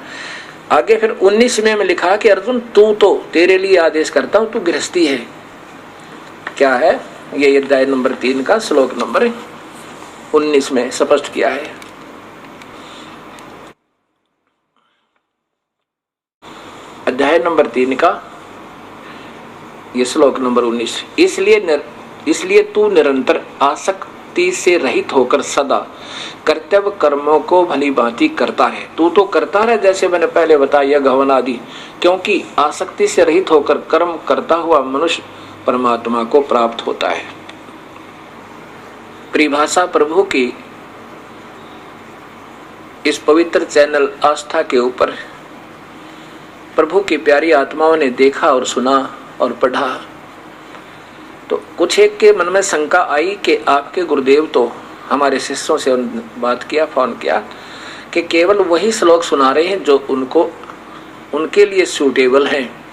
आगे फिर 19वें में लिखा कि अर्जुन तू तो, तेरे लिए आदेश करता हूं, तू गृहस्थी है। क्या है ये? अध्याय नंबर 3 का श्लोक नंबर 19 में स्पष्ट किया है। अध्याय नंबर 3 का ये श्लोक नंबर 19। इसलिए तू निरंतर आसक्ति से रहित होकर सदा कर्तव्य कर्मों को भली भांति करता है। तू तो करता रहे, जैसे मैंने पहले बताया हवन आदि, क्योंकि आसक्ति से रहित होकर कर्म करता हुआ मनुष्य परमात्मा को प्राप्त होता है। परिभाषा प्रभु की इस पवित्र चैनल आस्था के ऊपर प्रभु की प्यारी आत्माओं ने देखा और सुना और पढ़ा, तो कुछ एक के मन में शंका आई कि आपके गुरुदेव तो हमारे शिष्यों से बात किया, फोन किया कि केवल वही श्लोक सुना रहे हैं जो उनके लिए सूटेबल हैं,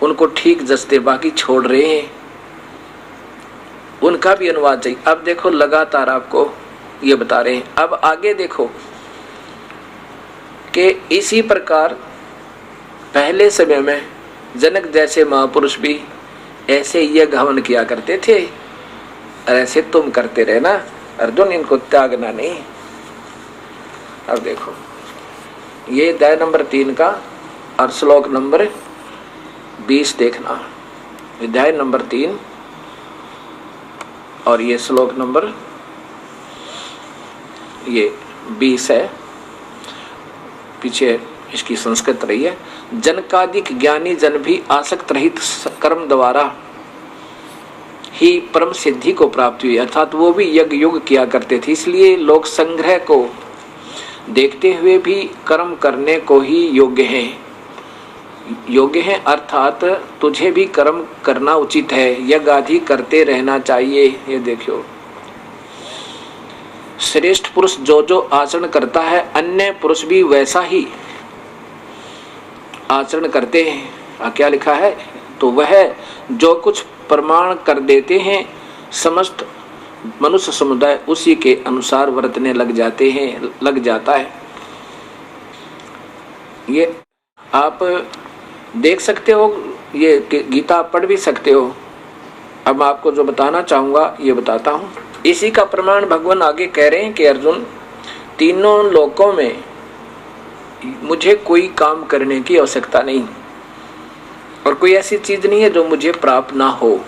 उनको ठीक जचते, बाकी छोड़ रहे हैं, उनका भी अनुवाद चाहिए। अब देखो लगातार आपको ये बता रहे हैं। अब आगे देखो कि इसी प्रकार पहले समय में जनक जैसे महापुरुष भी ऐसे यज्ञ हवन किया करते थे, और ऐसे तुम करते रहना अर्जुन, इनको त्यागना नहीं। अब देखो ये अध्याय नंबर 3 का और श्लोक नंबर 20 देखना। अध्याय नंबर 3 और ये श्लोक नंबर ये 20 है, पीछे इसकी संस्कृत रही है। जनकादिक ज्ञानी जन भी आसक्त रहित कर्म द्वारा ही परम सिद्धि को प्राप्त हुई, अर्थात वो भी यज्ञ युग किया करते थे, इसलिए लोक संग्रह को देखते हुए भी कर्म करने को ही योग्य हैं, अर्थात तुझे भी कर्म करना उचित है, यज्ञ आदि करते रहना चाहिए। ये देखियो श्रेष्ठ पुरुष जो जो आचरण करता है अन्य पुरुष भी वैसा ही आचरण करते हैं। क्या लिखा है? तो वह जो कुछ प्रमाण कर देते हैं समस्त मनुष्य समुदाय उसी के अनुसार वर्तने लग जाता है। ये आप देख सकते हो, ये गीता पढ़ भी सकते हो। अब मैं आपको जो बताना चाहूंगा ये बताता हूँ। इसी का प्रमाण भगवान आगे कह रहे हैं कि अर्जुन, तीनों लोकों में मुझे कोई काम करने की आवश्यकता नहीं और कोई ऐसी चीज नहीं है जो मुझे प्राप्त ना हो।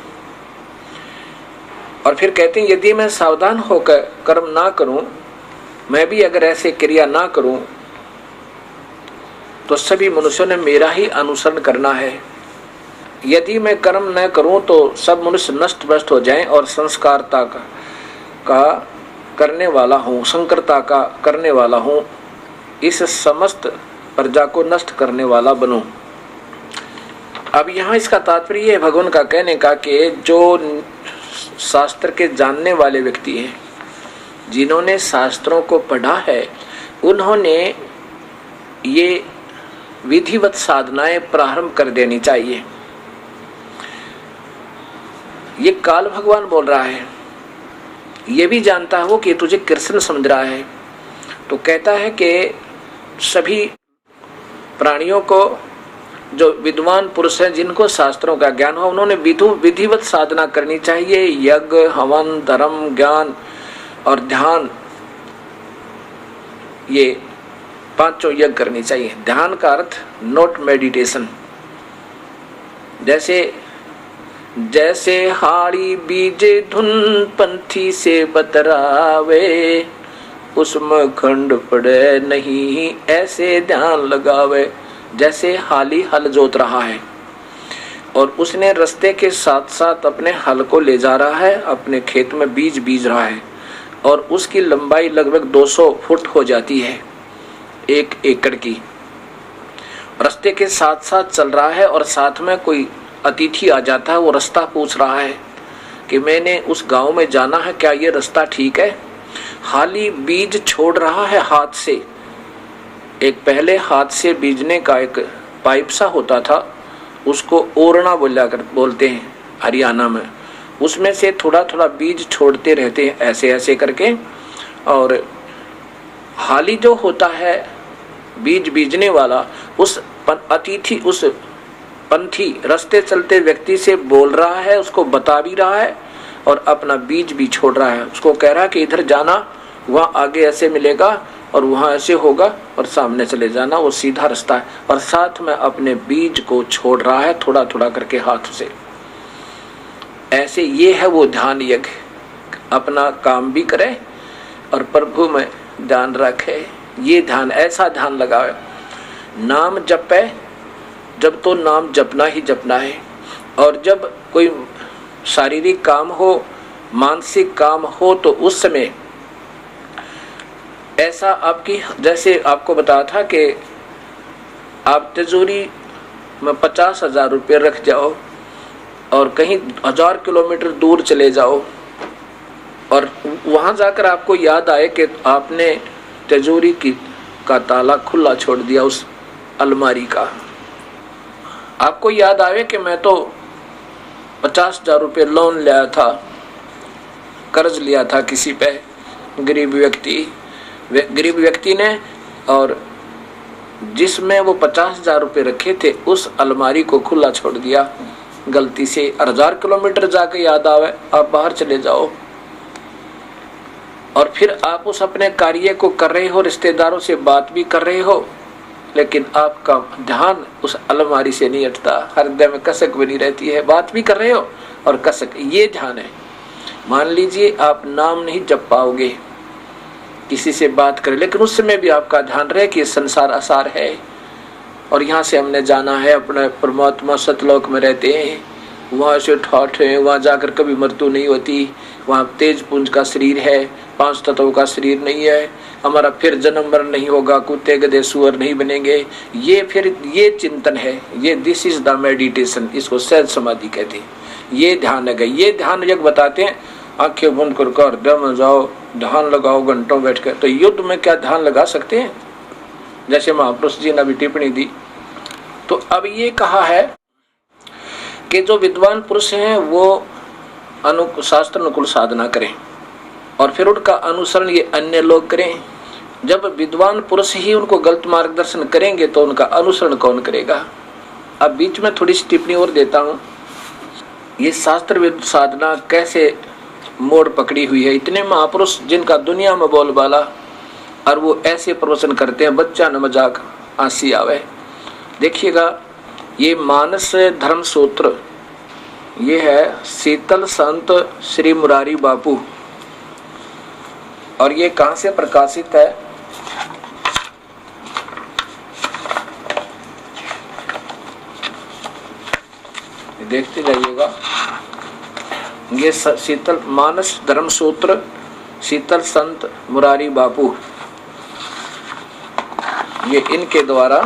और फिर कहते हैं यदि मैं सावधान होकर कर्म ना करूं, मैं भी अगर ऐसे क्रिया ना करूं तो सभी मनुष्यों ने मेरा ही अनुसरण करना है। यदि मैं कर्म न करूं तो सब मनुष्य नष्ट भ्रष्ट हो जाएं और संस्कारता का करने वाला हूं, संकरता का करने वाला हूं, इस समस्त प्रजा को नष्ट करने वाला बनूं। अब यहाँ इसका तात्पर्य है भगवान का कहने का कि जो शास्त्र के जानने वाले व्यक्ति हैं, जिन्होंने शास्त्रों को पढ़ा है, उन्होंने ये विधिवत साधनाएं प्रारंभ कर देनी चाहिए। ये काल भगवान बोल रहा है, ये भी जानता है वो कि तुझे कृष्ण समझ रहा है, तो कहता है कि सभी प्राणियों को, जो विद्वान पुरुष हैं जिनको शास्त्रों का ज्ञान हो, उन्होंने विधिवत साधना करनी चाहिए। यज्ञ, हवन, धर्म, ज्ञान और ध्यान, ये पांचों यज्ञ करनी चाहिए। ध्यान का अर्थ नोट मेडिटेशन। जैसे हाड़ी बीजे धुन पंथी से बतरावे, उसमें खंड पड़े नहीं ऐसे ध्यान लगावे। जैसे हाली हल जोत रहा है और उसने रास्ते के साथ साथ अपने हल को ले जा रहा है, अपने खेत में बीज बीज रहा है और उसकी लंबाई लगभग 200 फुट हो जाती है, 1 एकड़ की। रास्ते के साथ साथ चल रहा है और साथ में कोई अतिथि आ जाता है, वो रास्ता पूछ रहा है कि मैंने उस गांव में जाना है, क्या ये रास्ता ठीक है? हाली बीज छोड़ रहा है हाथ से। एक पहले हाथ से बीजने का एक पाइप सा होता था, उसको ओरना बोलते हैं हरियाणा में। उसमें से थोड़ा थोड़ा बीज छोड़ते रहते हैं ऐसे ऐसे करके। और हाली जो होता है बीज बीजने वाला, उस अतिथि, उस पंथी रास्ते चलते व्यक्ति से बोल रहा है, उसको बता भी रहा है और अपना बीज भी छोड़ रहा है। उसको कह रहा है कि इधर जाना, वहाँ आगे ऐसे मिलेगा और वहाँ ऐसे होगा और सामने चले जाना, वो सीधा रास्ता है। और साथ में अपने बीज को छोड़ रहा है थोड़ा थोड़ा करके हाथ से। ऐसे ये है वो ध्यान यज्ञ। अपना काम भी करे और प्रभु में ध्यान रखे। ये ध्यान, ऐसा ध्यान लगावे। नाम जपे, जब तो नाम जपना ही जपना है। और जब कोई शारीरिक काम हो, मानसिक काम हो, तो उस समय ऐसा आपकी, जैसे आपको बताया था कि आप तिजोरी में 50,000 रुपये रख जाओ और कहीं 1000 किलोमीटर दूर चले जाओ और वहां जाकर आपको याद आए कि आपने तिजोरी का ताला खुला छोड़ दिया, उस अलमारी का। आपको याद आवे कि मैं तो 50,000 रुपये लोन लिया था, कर्ज लिया था किसी पे, गरीब व्यक्ति ने, और जिसमें वो 50,000 रुपये रखे थे उस अलमारी को खुला छोड़ दिया गलती से। 1000 किलोमीटर जाके याद आवे, आप बाहर चले जाओ और फिर आप उस अपने कार्य को कर रहे हो, रिश्तेदारों से बात भी कर रहे हो, लेकिन आपका ध्यान उस अलमारी से नहीं हटता, हृदय में कसक बनी रहती है। बात भी कर रहे हो और कसक, ये ध्यान है। मान लीजिए आप नाम नहीं जप पाओगे, किसी से बात करें, लेकिन उस समय भी आपका ध्यान रहे कि संसार असार है और यहाँ से हमने जाना है, अपने परमात्मा सतलोक में रहते हैं, वहाँ से ठाठ है, वहाँ जाकर कभी मृत्यु नहीं होती, वहाँ तेज पुंज का शरीर है, 5 तत्वों का शरीर नहीं है, हमारा फिर जन्म मरण नहीं होगा, कुत्ते गधे सुअर नहीं बनेंगे। ये चिंतन है, ये दिस इज द मेडिटेशन, इसको सहज समाधि कहते हैं। ये ध्यान है। ये ध्यान यज्ञ बताते हैं, आंखें बंद कर हृदय में जाओ, ध्यान लगाओ घंटों बैठ कर, तो युद्ध में क्या ध्यान लगा सकते हैं? जैसे महापुरुष जी ने अभी टिप्पणी दी। तो अब ये कहा है कि जो विद्वान पुरुष हैं वो शास्त्र अनुकूल साधना करें और फिर उनका अनुसरण ये अन्य लोग करें। जब विद्वान पुरुष ही उनको गलत मार्गदर्शन करेंगे तो उनका अनुसरण कौन करेगा? अब बीच में थोड़ी सी टिप्पणी और देता हूँ। ये शास्त्र साधना कैसे मोड़ पकड़ी हुई है। इतने महापुरुष जिनका दुनिया में बोलबाला, और वो ऐसे प्रवचन करते हैं बच्चा न मजाक हंसी आवे। देखिएगा, ये मानस धर्म सूत्र, ये है शीतल संत श्री मुरारी बापू, और ये कहां से प्रकाशित है? देखते जाइएगा। ये शीतल मानस धर्म सूत्र शीतल संत मुरारी बापू, ये इनके द्वारा,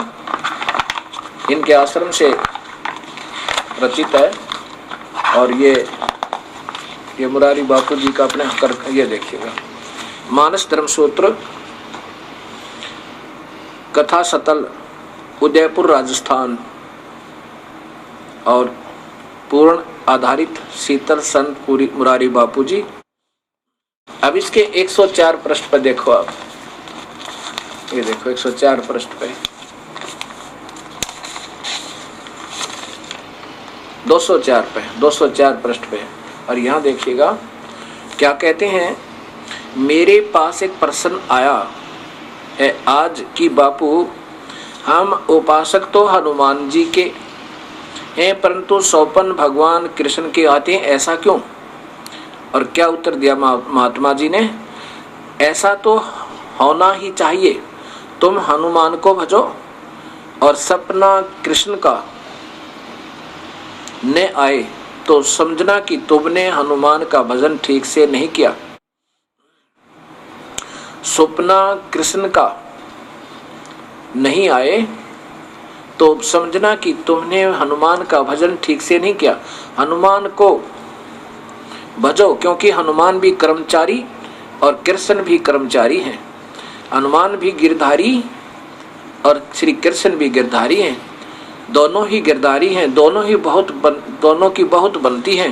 इनके आश्रम से रचित है। और ये मुरारी बापू जी का अपने कर, ये देखिएगा मानस धर्म सूत्र, कथा सतल, उदयपुर राजस्थान, और पूर्ण आधारित शीतल संत पूरी मुरारी बापू जी। अब इसके 104 पृष्ठ पर देखो आप, ये देखो 104 पृष्ठ पे, 204 पृष्ठ पे, और यहाँ देखिएगा क्या कहते हैं। मेरे पास एक प्रश्न आया है आज कि बापू, हम उपासक तो हनुमान जी के हैं परंतु सौपन भगवान कृष्ण के आते हैं, ऐसा क्यों? और क्या उत्तर दिया महात्मा जी ने? ऐसा तो होना ही चाहिए। तुम हनुमान को भजो और सपना कृष्ण का न आए तो समझना कि तुमने हनुमान का भजन ठीक से नहीं किया। सपना कृष्ण का नहीं आए तो समझना कि तुमने हनुमान का भजन ठीक से नहीं किया। हनुमान को भजो क्योंकि हनुमान भी कर्मचारी और कृष्ण भी कर्मचारी हैं। हनुमान भी गिरधारी और श्री कृष्ण भी गिरधारी हैं। दोनों ही गिरधारी हैं, दोनों की बहुत बनती हैं।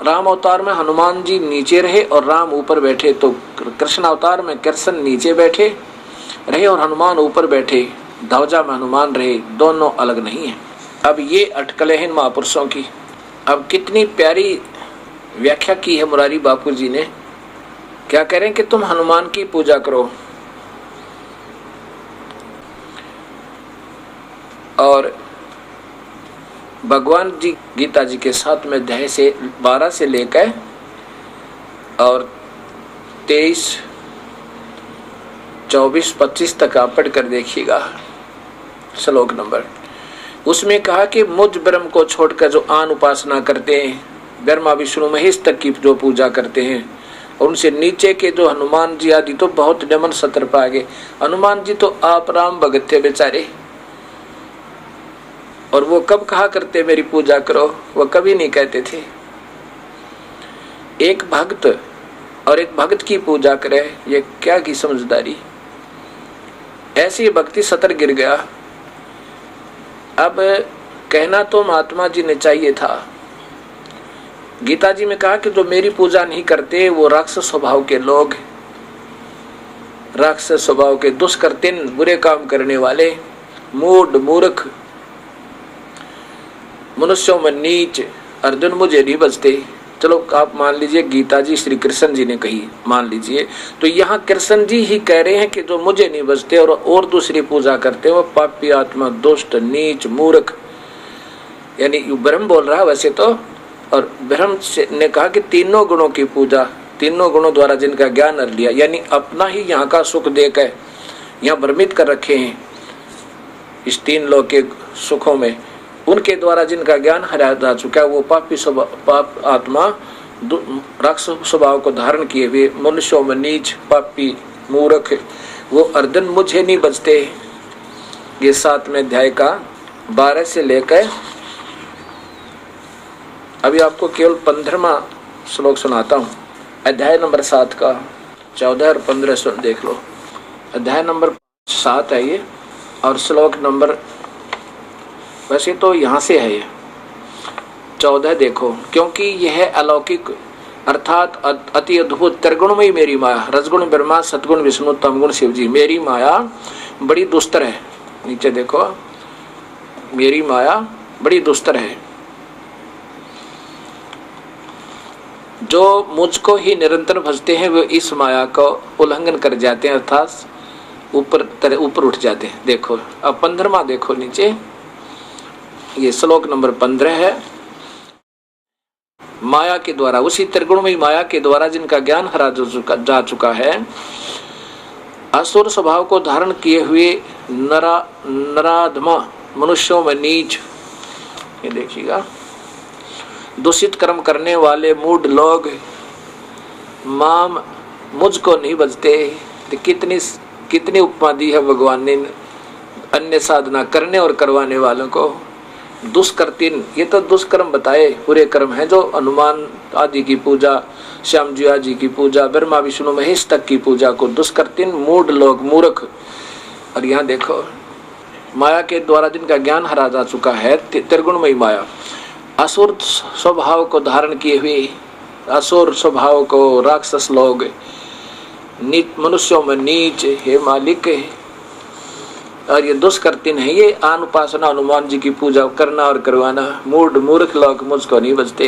राम अवतार में हनुमान जी नीचे रहे और राम ऊपर बैठे, तो कृष्ण अवतार में कृष्ण नीचे बैठे रहे और हनुमान ऊपर बैठे, ध्वजा में हनुमान रहे, दोनों अलग नहीं है। अब ये अटकलें हैं महापुरुषों की। अब कितनी प्यारी व्याख्या की है मुरारी बापू जी ने। क्या कह रहे हैं कि तुम हनुमान की पूजा करो और भगवान जी गीता जी के साथ में अध्याय से 12 से लेकर और 23, 24, 25 तक आप पढ़ कर देखिएगा श्लोक नंबर। उसमें कहा कि मुझ ब्रह्म को छोड़कर जो आन उपासना करते हैं, ब्रह्मा विष्णु महेश तक की जो पूजा करते हैं, उनसे नीचे के जो हनुमान जी आदि तो बहुत नमन सतर पा गए। हनुमान जी तो आप राम भगत थे बेचारे, और वो कब कहा करते मेरी पूजा करो? वो कभी नहीं कहते थे। एक भक्त और एक भक्त की पूजा करे, ये क्या की समझदारी। ऐसी भक्ति सतर गिर गया। अब कहना तो महात्मा जी ने चाहिए था। गीता जी में कहा कि जो मेरी पूजा नहीं करते वो राक्षस स्वभाव के लोग, राक्षस स्वभाव के दुष्कृतिन, बुरे काम करने वाले, मूढ़ मूर्ख, मनुष्यों में नीच, अर्जुन मुझे नहीं बचते। चलो आप मान लीजिए गीता जी श्री कृष्ण जी ने कही, मान लीजिए, तो यहाँ कृष्ण जी ही कह रहे हैं कि जो मुझे नहीं बचते और दूसरी पूजा करते वो पापी आत्मा, दुष्ट, नीच, मूर्ख, यानी ब्रह्म बोल रहा है वैसे तो। और ब्रह्म ने कहा कि तीनों गुणों की पूजा, तीनों गुणों द्वारा जिनका ज्ञान कर लिया, यानी अपना ही यहाँ का सुख देकर यहाँ भ्रमित कर रखे हैं इस तीन लोक के सुखों में, उनके द्वारा जिनका ज्ञान हरा जा चुका है, वो पापी पाप आत्मा राक्षस स्वभाव को धारण किए हुए मनुष्यों में नीच, पापी, मूर्ख, वो अर्जुन मुझे नहीं बचते। ये 7वें अध्याय का 12 से लेकर अभी आपको केवल 15वां श्लोक सुनाता हूँ। अध्याय नंबर 7 का 14 और 15 देख लो। अध्याय नंबर 7 है ये, और श्लोक नंबर, वैसे तो यहाँ से है ये 14 देखो, क्योंकि यह अलौकिक अर्थात अति अद्भुत त्रिगुणमयी मेरी माया, रजगुण ब्रह्मा, सतगुण विष्णु, तमगुण शिव जी, मेरी माया बड़ी दुस्तर है। नीचे देखो, मेरी माया बड़ी दुस्तर है, जो मुझको ही निरंतर भजते हैं वे इस माया को उल्लंघन कर जाते हैं, अर्थात ऊपर उठ जाते हैं। देखो अब 15वां देखो नीचे, ये श्लोक नंबर 15 है। माया के द्वारा, उसी त्रिगुणमयी माया के द्वारा जिनका ज्ञान हरा जा चुका है, असुर स्वभाव को धारण किए हुए नराधमा मनुष्यों में नीच, ये देखिएगा, दूषित कर्म करने वाले मूढ़ लोग माम मुझको नहीं बजते। कितनी उपमा दी है भगवान ने अन्य साधना करने और करवाने वालों को। दुष्कर्तिन, ये तो दुष्कर्म बताए, पूरे कर्म हैं जो हनुमान आदि की पूजा, श्याम जी आदि की पूजा, ब्रह्मा विष्णु महेश तक की पूजा को दुष्कर्तिन, मूढ़ लोग, मूर्ख। और यहाँ देखो, माया के द्वारा जिनका ज्ञान हरा जा चुका है, त्रिगुणमयी माया, असुर स्वभाव को धारण किए हुए, असुर स्वभाव को राक्षस लोग, मनुष्यों में नीच, हे मालिक। और ये दुष्कर्तिन है, ये आन उपासना, हनुमान जी की पूजा करना और करवाना, मूढ़ मूर्ख लोग मुझको नहीं बजते।